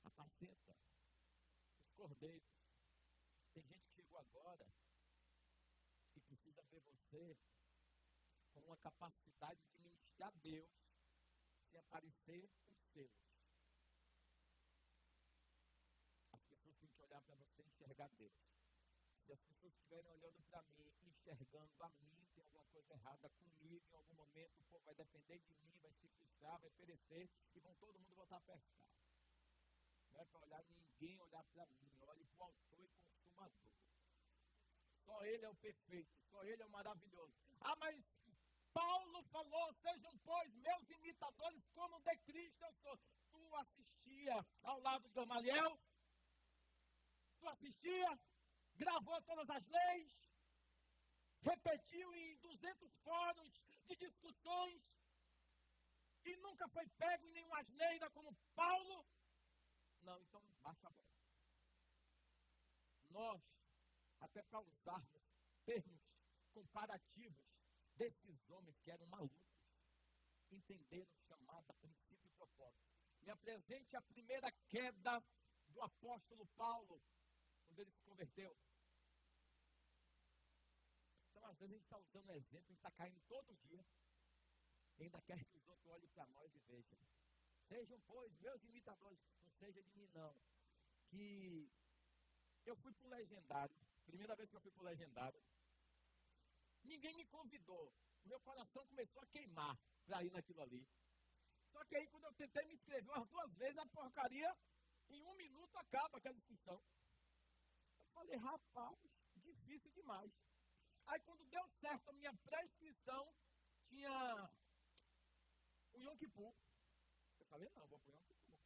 Speaker 1: Apacenta os cordeiros. Tem gente que chegou agora que precisa ver você com uma capacidade de ministrar a Deus sem aparecer os seus. As pessoas têm que olhar para você e enxergar Deus. Se as pessoas estiverem olhando para mim, enxergando a mim, tem alguma coisa errada comigo, em algum momento o povo vai depender de mim, vai se frustrar, vai perecer, e vão todo mundo voltar a pescar. Não é para olhar ninguém, olhar para mim, olhe para o autor e consumador. Só ele é o perfeito, só ele é o maravilhoso. Ah, mas Paulo falou, sejam, pois, meus imitadores, como de Cristo eu sou. Tu assistia ao lado de Gamaliel? Tu assistia? Gravou todas as leis? Repetiu em 200 fóruns de discussões? E nunca foi pego em nenhuma asneira como Paulo? Não, então baixa a bola. Nós, até para usarmos termos comparativos desses homens que eram malucos, entenderam chamada princípio e propósito. Me apresente a primeira queda do apóstolo Paulo, quando ele se converteu. Então, às vezes, a gente está usando um exemplo, a gente está caindo todo dia, e ainda quer que os outros olhem para nós e vejam. Sejam, pois, meus imitadores, não seja de mim, não. Que eu fui para o Legendário, primeira vez que eu fui para o Legendário, ninguém me convidou. O meu coração começou a queimar para ir naquilo ali. Só que aí, quando eu tentei me inscrever umas 2 vezes, a porcaria, em 1 minuto, acaba aquela inscrição. Eu falei, rapaz, difícil demais. Aí, quando deu certo a minha pré-inscrição, tinha o Yom Kippur. Eu falei, não, vou para o Yom Kippur.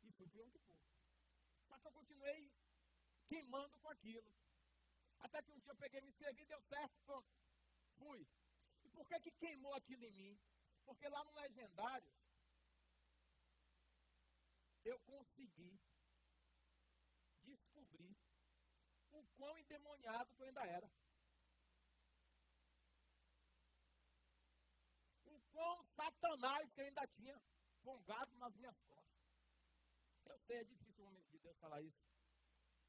Speaker 1: E fui para o Yom Kippur. Só que eu continuei queimando com aquilo. Até que um dia eu peguei, me inscrevi, deu certo, pronto. Fui. E por que queimou aquilo em mim? Porque lá no Legendário, eu consegui descobrir o quão endemoniado que eu ainda era. O quão satanás que eu ainda tinha pongado nas minhas costas. Eu sei, é difícil o homem de Deus falar isso.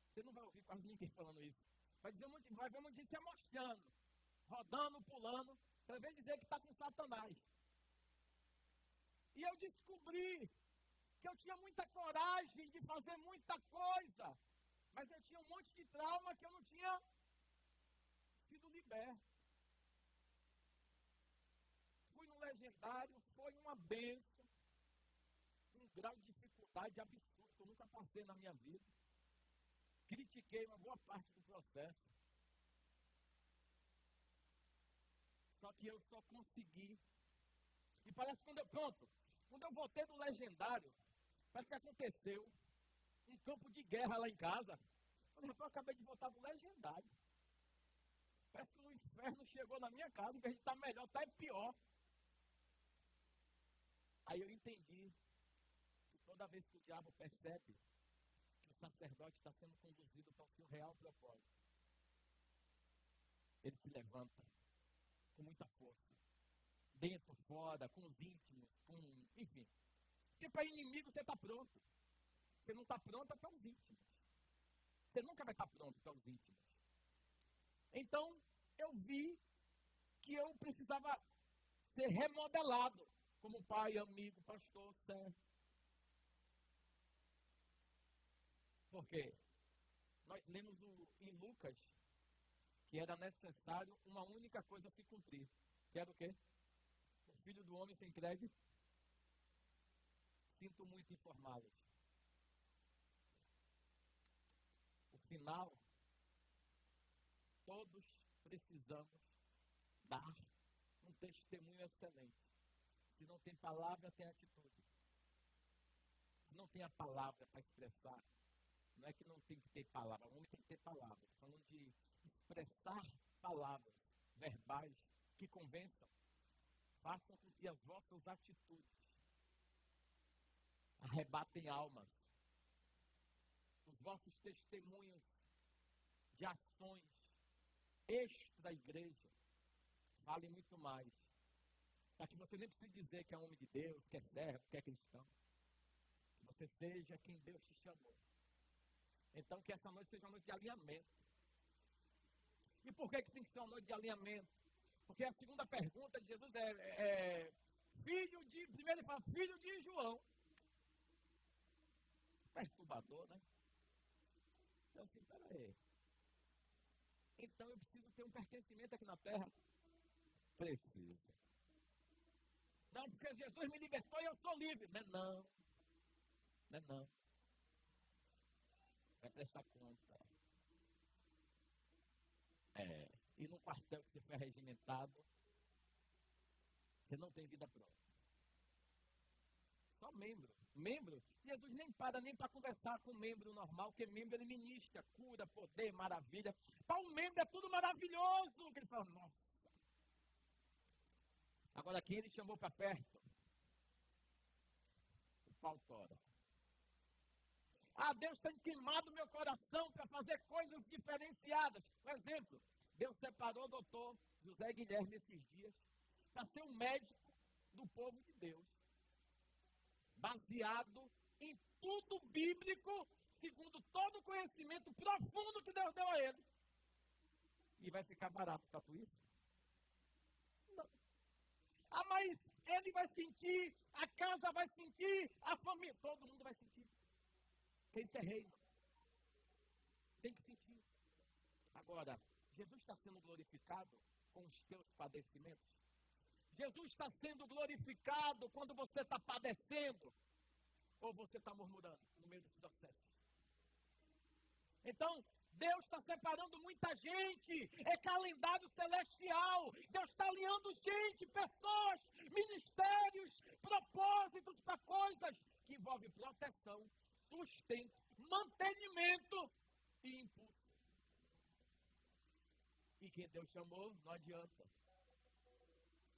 Speaker 1: Você não vai ouvir quase ninguém falando isso. Vai ver um monte de gente se amostrando, rodando, pulando, para ver dizer que está com Satanás. E eu descobri que eu tinha muita coragem de fazer muita coisa, mas eu tinha um monte de trauma que eu não tinha sido liberto. Fui no Legendário, foi uma bênção, um grau de dificuldade absurdo que eu nunca passei na minha vida. Critiquei uma boa parte do processo. Só que eu só consegui. E parece que quando eu voltei do Legendário, parece que aconteceu um campo de guerra lá em casa. Eu acabei de voltar do Legendário. Parece que o inferno chegou na minha casa, em vez de estar melhor, está pior. Aí eu entendi que toda vez que o diabo percebe que o sacerdote está sendo conduzido para o seu real propósito, ele se levanta com muita força. Dentro, fora, com os íntimos, enfim. Porque para inimigo você está pronto. Você não está pronto para os íntimos. Você nunca vai estar pronto para os íntimos. Então, eu vi que eu precisava ser remodelado como pai, amigo, pastor, servo. Porque nós lemos em Lucas que era necessário uma única coisa se cumprir. Que era o quê? O filho do homem se entregue. Sinto muito informá-los. O final, todos precisamos dar um testemunho excelente. Se não tem palavra, tem atitude. Se não tem a palavra para expressar, não é que não tem que ter palavra, o homem tem que ter palavra. Falando de expressar palavras verbais que convençam, façam com que as vossas atitudes arrebatem almas. Os vossos testemunhos de ações extra-igreja valem muito mais. Para que você nem precise dizer que é homem de Deus, que é servo, que é cristão. Que você seja quem Deus te chamou. Então, que essa noite seja uma noite de alinhamento. E por que tem que ser uma noite de alinhamento? Porque a segunda pergunta de Jesus primeiro ele fala, filho de João. Perturbador, né? Então, assim, peraí. Então, eu preciso ter um pertencimento aqui na terra? Preciso. Não, porque Jesus me libertou e eu sou livre. Não é não. Não é não. Vai prestar conta. E no quartel que você foi regimentado, você não tem vida própria. Só membro. Membro, Jesus nem para nem para conversar com um membro normal, porque membro ele ministra, cura, poder, maravilha. Para um membro é tudo maravilhoso. Que ele fala, nossa. Agora, quem ele chamou para perto? O Pautora. Deus tem queimado meu coração para fazer coisas diferenciadas. Por exemplo, Deus separou o doutor José Guilherme esses dias para ser um médico do povo de Deus. Baseado em tudo bíblico, segundo todo o conhecimento profundo que Deus deu a ele. E vai ficar barato para tudo isso? Não. Mas ele vai sentir, a casa vai sentir, a família, todo mundo vai sentir. Porque isso é reino. Tem que sentir. Agora, Jesus está sendo glorificado com os teus padecimentos? Jesus está sendo glorificado quando você está padecendo? Ou você está murmurando no meio dos processos? Então, Deus está separando muita gente. É calendário celestial. Deus está alinhando gente, pessoas, ministérios, propósitos para coisas que envolvem proteção, sustento, mantenimento e impulso. E quem Deus chamou, não adianta.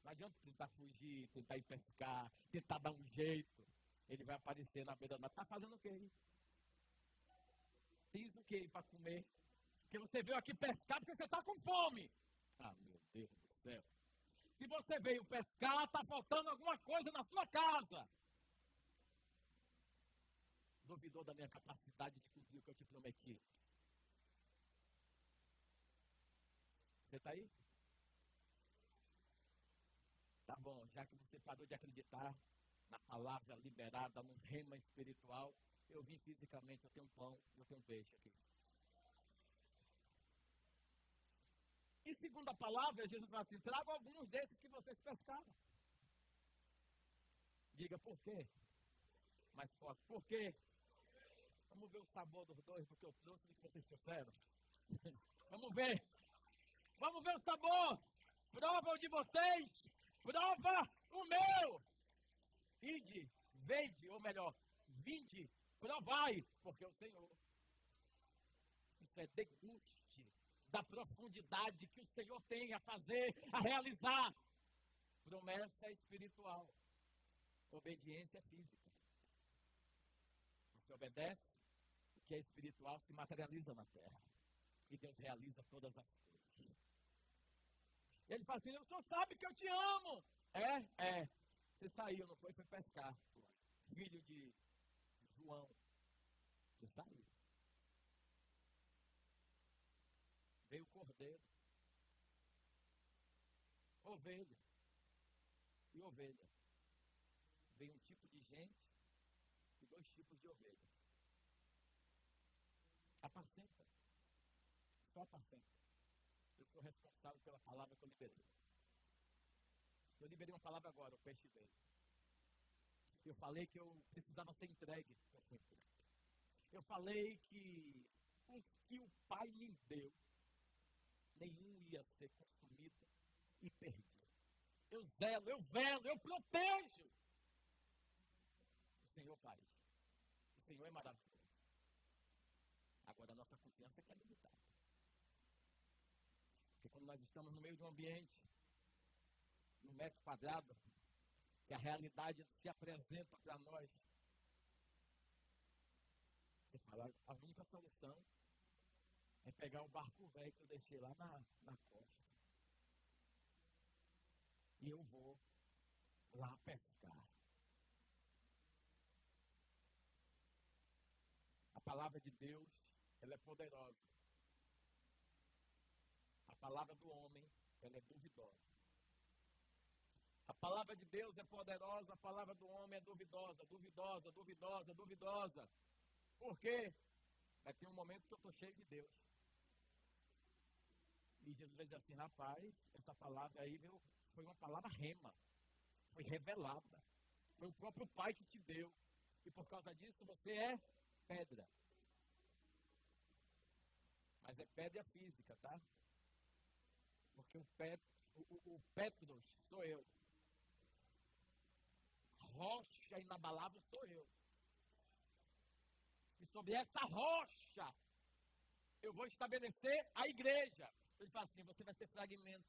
Speaker 1: Não adianta tentar fugir, tentar ir pescar, tentar dar um jeito. Ele vai aparecer na beira da mar. Está fazendo o quê aí? Diz o quê para comer? Porque você veio aqui pescar porque você está com fome. Meu Deus do céu. Se você veio pescar, está faltando alguma coisa na sua casa. Duvidou da minha capacidade de cumprir o que eu te prometi. Você está aí? Tá bom, já que você parou de acreditar na palavra liberada, no rema espiritual, eu vim fisicamente, eu tenho um pão, eu tenho um peixe aqui. E segundo a palavra, Jesus fala assim, trago alguns desses que vocês pescaram. Diga por quê? Mais forte, por quê? Vamos ver o sabor dos dois, porque eu trouxe do que vocês trouxeram. Vamos ver. Vamos ver o sabor. Prova o de vocês. Prova o meu. Ide, vede, ou melhor, vinde, provai, porque o Senhor. Isso é deguste da profundidade que o Senhor tem a fazer, a realizar. Promessa espiritual. Obediência física. Você obedece, o que é espiritual se materializa na terra. E Deus realiza todas as coisas. Ele fala assim, o senhor sabe que eu te amo. Você saiu, não foi? Foi pescar. Filho de João. Você saiu. Veio o cordeiro. Ovelha. E ovelha. Veio um tipo de gente e dois tipos de ovelha. Apacenta. Só apacenta. Eu sou responsável pela palavra que eu liberei. Eu liberei uma palavra agora, o peixe veio. Eu falei que eu precisava ser entregue. Eu fui entregue. Eu falei que os que o Pai me deu, nenhum ia ser consumido e perdido. Eu eu zelo, eu velo, eu protejo. O Senhor faz. O Senhor é maravilhoso. Agora, a nossa confiança é que é limitada. Porque quando nós estamos no meio de um ambiente, no metro quadrado, que a realidade se apresenta para nós, você fala, a única solução é pegar o barco velho que eu deixei lá na costa. E eu vou lá pescar. A palavra de Deus, ela é poderosa. A palavra do homem, ela é duvidosa. A palavra de Deus é poderosa, a palavra do homem é duvidosa, duvidosa, duvidosa, duvidosa. Por quê? Vai ter um momento que eu estou cheio de Deus. E Jesus vai dizer assim, rapaz, essa palavra aí foi uma palavra rema. Foi revelada. Foi o próprio Pai que te deu. E por causa disso você é pedra. Mas é pedra física, tá? Porque o Petros sou eu. Rocha inabalável sou eu. E sobre essa rocha eu vou estabelecer a igreja. Ele fala assim, você vai ser fragmento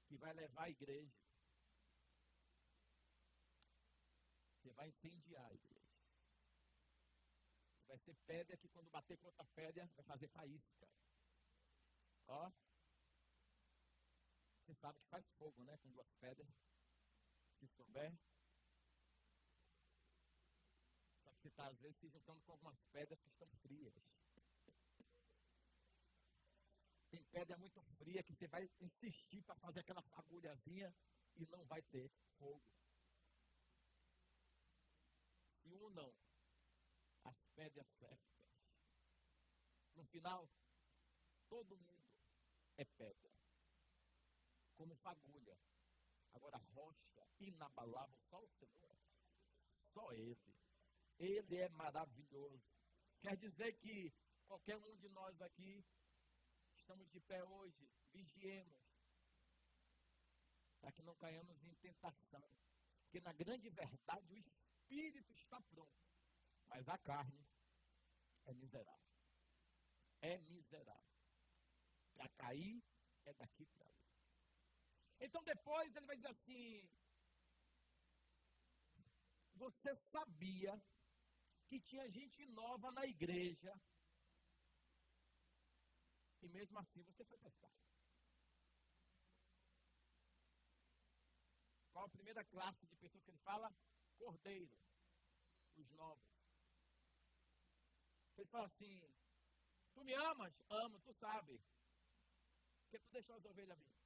Speaker 1: que vai levar a igreja. Você vai incendiar a igreja. Você vai ser pedra que quando bater contra pedra vai fazer faísca. Ó. Você sabe que faz fogo, né? Com duas pedras. Se souber. Só que você está às vezes se juntando com algumas pedras que estão frias. Tem pedra muito fria que você vai insistir para fazer aquela fagulhazinha e não vai ter fogo. Se unam as pedras certas. No final, todo mundo é pedra. Como fagulha. Agora, rocha inabalável, só o Senhor. Só Ele. Ele é maravilhoso. Quer dizer que qualquer um de nós aqui estamos de pé hoje, vigiemos, para que não caiamos em tentação. Porque na grande verdade o espírito está pronto, mas a carne é miserável. É miserável. Para cair é daqui para ali. Então depois ele vai dizer assim, você sabia que tinha gente nova na igreja, e mesmo assim você foi pescar. Qual a primeira classe de pessoas que ele fala? Cordeiro, os novos. Ele fala assim, tu me amas? Amo, tu sabe. Porque tu deixou as ovelhas vir.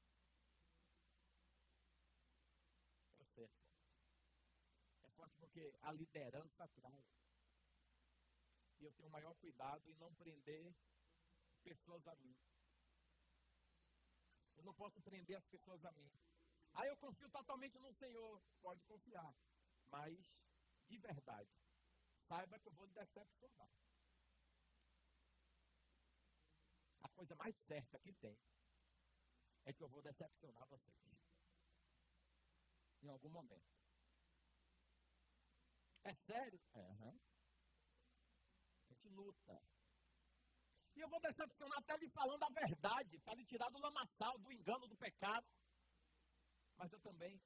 Speaker 1: É certo. É forte porque a liderança atrai. E eu tenho o maior cuidado em não prender pessoas a mim. Eu não posso prender as pessoas a mim. Eu confio totalmente no Senhor. Pode confiar. Mas, de verdade, saiba que eu vou lhe decepcionar. A coisa mais certa que tem é que eu vou decepcionar vocês. Em algum momento. É sério? Uhum. A gente luta. E eu vou decepcionar até lhe falando a verdade, para lhe tirar do lamaçal, do engano, do pecado. Mas eu também,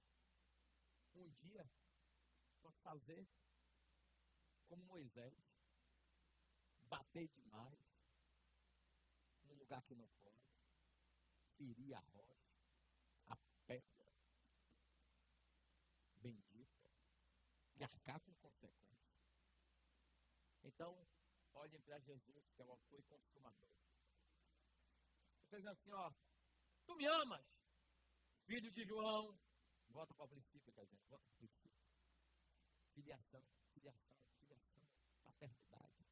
Speaker 1: um dia, posso fazer como Moisés, bater demais, num lugar que não pode, ferir a rocha, a pedra, bendita, e arcar com consequências. Então, olhem para Jesus, que é o autor e consumador. Você diz assim, ó, tu me amas, filho de João. Volta para o princípio, quer dizer, volta para o princípio. Filiação, filiação, filiação, paternidade.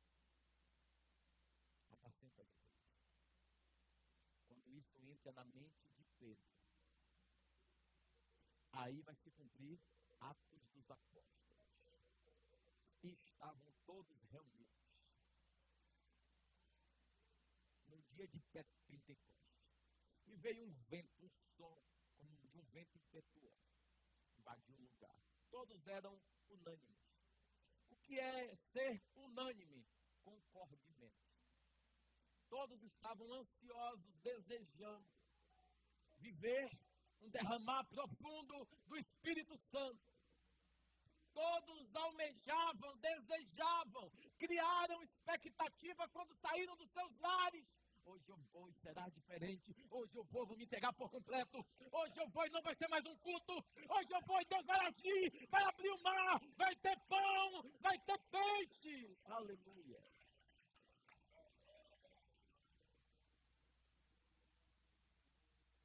Speaker 1: Apacenta de Deus. Quando isso entra na mente de Pedro, aí vai se cumprir Atos dos Apóstolos. E estavam todos reunidos. No dia de Pentecostes. E veio um vento, um som, como de um vento muito impetuosa. Invadiu o lugar. Todos eram unânimes. O que é ser unânime? Concordemente. Todos estavam ansiosos, desejando viver um derramar profundo do Espírito Santo. Todos almejavam, desejavam, criaram expectativa quando saíram dos seus lares. Hoje eu vou e será diferente. Hoje eu vou me entregar por completo. Hoje eu vou e não vai ser mais um culto. Hoje eu vou e Deus vai agir, vai abrir o mar, vai ter pão, vai ter peixe. Aleluia.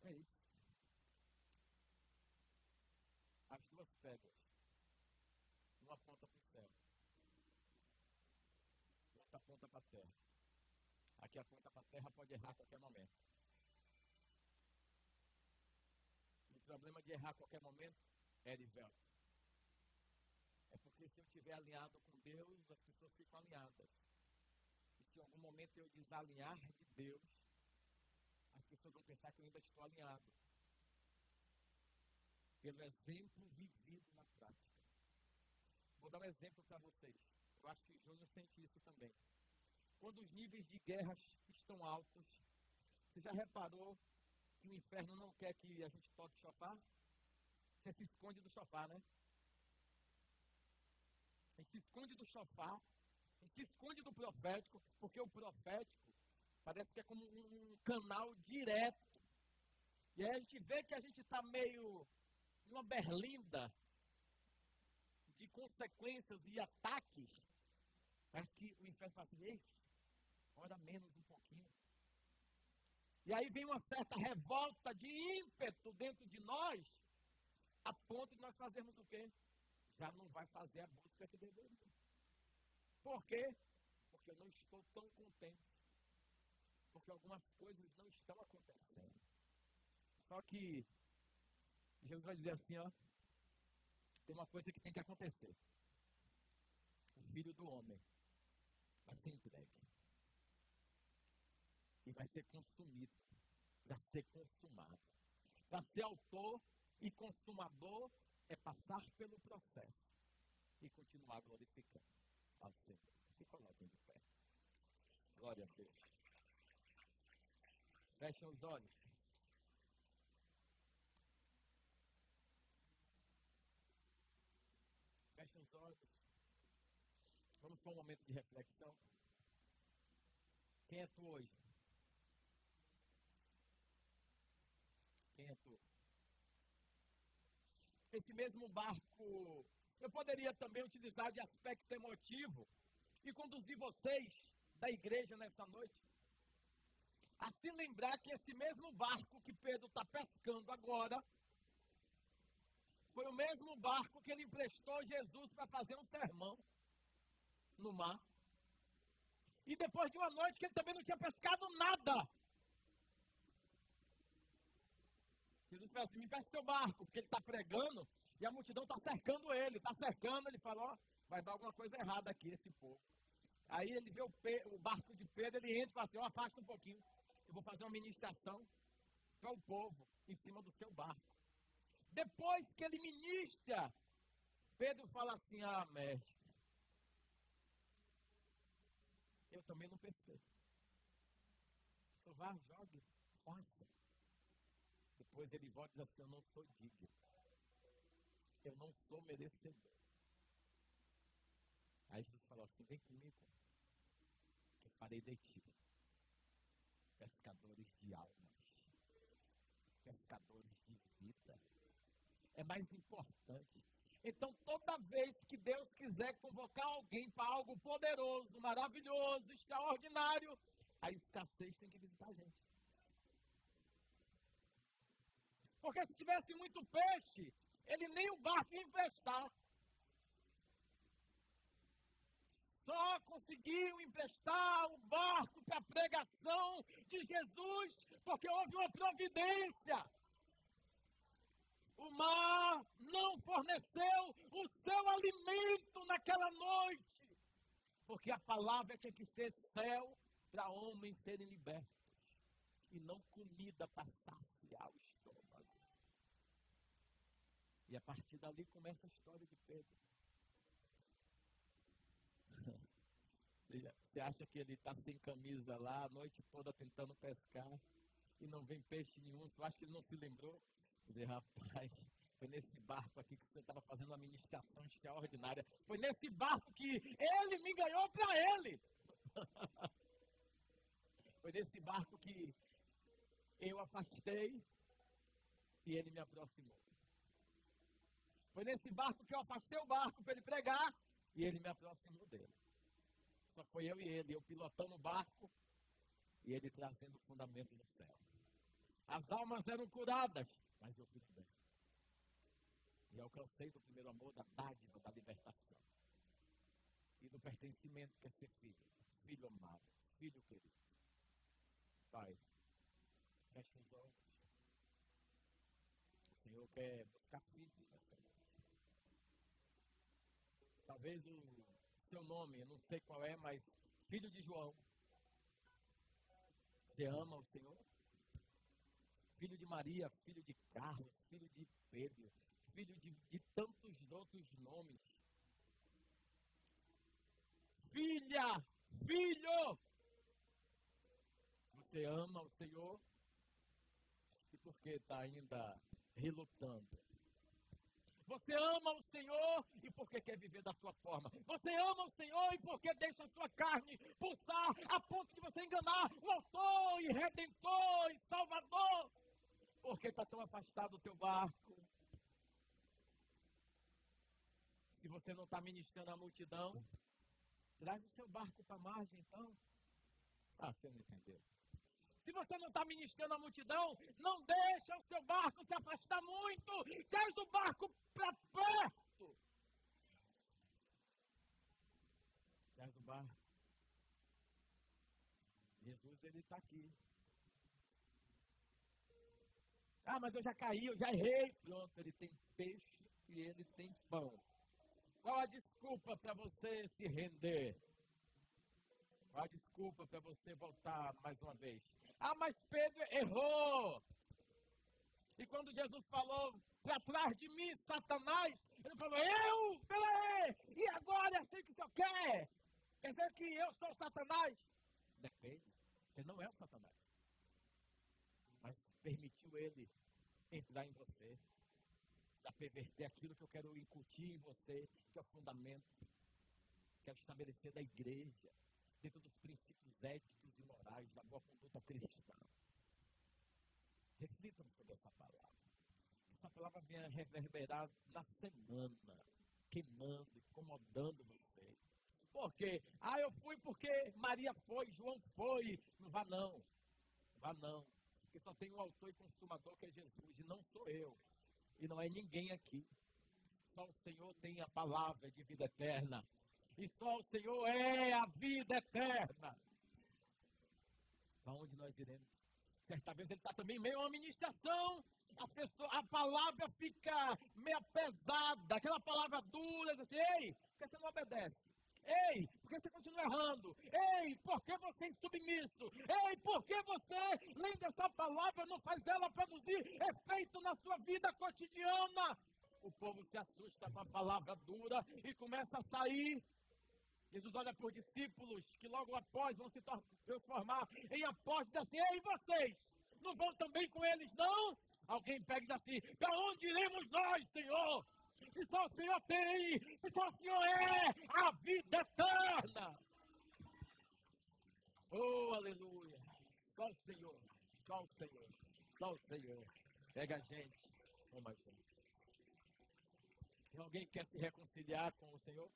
Speaker 1: É isso. As duas pedras. Uma aponta para o céu. Outra aponta para a terra. Aqui aponta para a terra, pode errar a qualquer momento. O problema de errar a qualquer momento é, Erivelto, é porque se eu estiver alinhado com Deus, as pessoas ficam alinhadas. E se em algum momento eu desalinhar de Deus, as pessoas vão pensar que eu ainda estou alinhado. Pelo exemplo vivido na prática. Vou dar um exemplo para vocês. Eu acho que Júnior sente isso também. Quando os níveis de guerras estão altos, você já reparou que o inferno não quer que a gente toque chofar? Você se esconde do chofar, né? A gente se esconde do chofar, a gente se esconde do profético, porque o profético parece que é como um canal direto. E aí a gente vê que a gente está meio numa berlinda de consequências e ataques. Parece que o inferno fala assim, ei, ora menos um pouquinho. E aí vem uma certa revolta de ímpeto dentro de nós, a ponto de nós fazermos o quê? Já não vai fazer a busca que deveria. Por quê? Porque eu não estou tão contente. Porque algumas coisas não estão acontecendo. Só que Jesus vai dizer assim, ó, tem uma coisa que tem que acontecer. O Filho do Homem vai ser entregue. E vai ser consumido. Vai ser consumado. Para ser autor e consumador é passar pelo processo e continuar glorificando ao Senhor. Se coloquem de pé. Glória a Deus. Fechem os olhos. Fechem os olhos. Vamos para um momento de reflexão. Quem é tu hoje? Quem é tu? Esse mesmo barco, eu poderia também utilizar de aspecto emotivo e conduzir vocês da igreja nessa noite a se lembrar que esse mesmo barco que Pedro está pescando agora foi o mesmo barco que ele emprestou Jesus para fazer um sermão no mar. E depois de uma noite que ele também não tinha pescado nada. Jesus falou assim, me empresta teu barco, porque ele está pregando e a multidão está cercando ele. Está cercando, ele falou, ó, vai dar alguma coisa errada aqui esse povo. Aí ele vê o barco de Pedro, ele entra e fala assim, ó, afasta um pouquinho. Eu vou fazer uma ministração para o povo em cima do seu barco. Depois que ele ministra, Pedro fala assim, ah, mestre, eu também não pesquei. Então vá, jogue, faça. Depois ele volta e diz assim, eu não sou digno. Eu não sou merecedor. Aí Jesus falou assim, vem comigo, que eu farei de ti pescadores de almas, pescadores de vida. É mais importante. Então, toda vez que Deus quiser convocar alguém para algo poderoso, maravilhoso, extraordinário, a escassez tem que visitar a gente. Porque se tivesse muito peixe, ele nem o barco ia emprestar. Só conseguiu emprestar o barco para a pregação de Jesus, porque houve uma providência. O mar não forneceu o seu alimento naquela noite, porque a palavra tinha que ser céu para homens serem libertos, e não comida para saciar o estômago. E a partir dali começa a história de Pedro. Você acha que ele está sem camisa lá, a noite toda tentando pescar, e não vem peixe nenhum? Você acha que ele não se lembrou? Dizer, rapaz, foi nesse barco aqui que você estava fazendo uma ministração extraordinária. Foi nesse barco que ele me ganhou para ele. Foi nesse barco que eu afastei e ele me aproximou. Foi nesse barco que eu afastei o barco para ele pregar e ele me aproximou dele. Só foi eu e ele, eu pilotando o barco e ele trazendo o fundamento do céu. As almas eram curadas, mas eu fico bem. E alcancei do primeiro amor, da dádiva, da libertação. E do pertencimento que é ser filho. Filho amado, filho querido. Pai, feche os olhos. O Senhor quer buscar filhos nessa noite. Talvez o seu nome, eu não sei qual é, mas filho de João. Você ama o Senhor? Filho de Maria, filho de Carlos, filho de Pedro, filho de tantos outros nomes. Filha, filho! Você ama o Senhor? E por que está ainda relutando? Você ama o Senhor e por que quer viver da sua forma? Você ama o Senhor e por que deixa a sua carne pulsar a ponto de você enganar o autor e redentor e salvador? Por que está tão afastado do teu barco? Se você não está ministrando a multidão, traz o seu barco para a margem, então. Ah, você não entendeu. Se você não está ministrando a multidão, não deixa o seu barco se afastar muito. Traz o barco para perto. Traz o barco. Jesus, ele está aqui. Ah, mas eu já caí, eu já errei. Pronto, ele tem peixe e ele tem pão. Qual a desculpa para você se render? Qual a desculpa para você voltar mais uma vez? Ah, mas Pedro errou. E quando Jesus falou, para trás de mim, Satanás, ele falou, peraí, e agora é assim que o senhor quer? Quer dizer que eu sou o Satanás? Depende, você não é o Satanás. Mas permitiu ele entrar em você, para perverter aquilo que eu quero incutir em você, que é o fundamento, quero estabelecer da igreja, dentro dos princípios éticos e morais da boa conduta cristã. Reflitam sobre essa palavra. Essa palavra venha reverberar na semana, queimando, incomodando você. Por quê? Ah, eu fui porque Maria foi, João foi. Não vá não. Vá não. Porque só tem um autor e consumador que é Jesus, e não sou eu. E não é ninguém aqui. Só o Senhor tem a palavra de vida eterna. E só o Senhor é a vida eterna. Para onde nós iremos? Certa vez ele está também meio uma ministração. A palavra fica meio pesada. Aquela palavra dura. Assim, ei, por que você não obedece? Ei, por que você continua errando? Ei, por que você é insubmisso? Ei, por que você, lendo essa palavra, não faz ela produzir efeito na sua vida cotidiana? O povo se assusta com a palavra dura e começa a sair. Jesus olha para os discípulos que logo após vão se transformar em apóstolos e diz assim, ei, vocês, não vão também com eles, não? Alguém pega e diz assim, para onde iremos nós, Senhor? Se só o Senhor tem, se só o Senhor é a vida eterna. Oh, aleluia. Só o Senhor, só o Senhor, só o Senhor. Pega a gente, como a gente. Tem alguém que quer se reconciliar com o Senhor?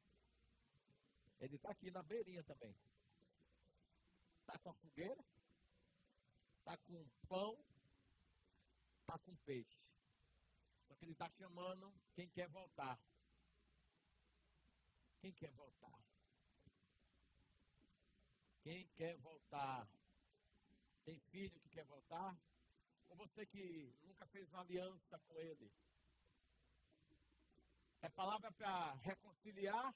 Speaker 1: Ele está aqui na beirinha também. Está com a fogueira, está com pão, está com peixe. Só que ele está chamando quem quer voltar. Quem quer voltar? Quem quer voltar? Tem filho que quer voltar? Ou você que nunca fez uma aliança com ele? É palavra para reconciliar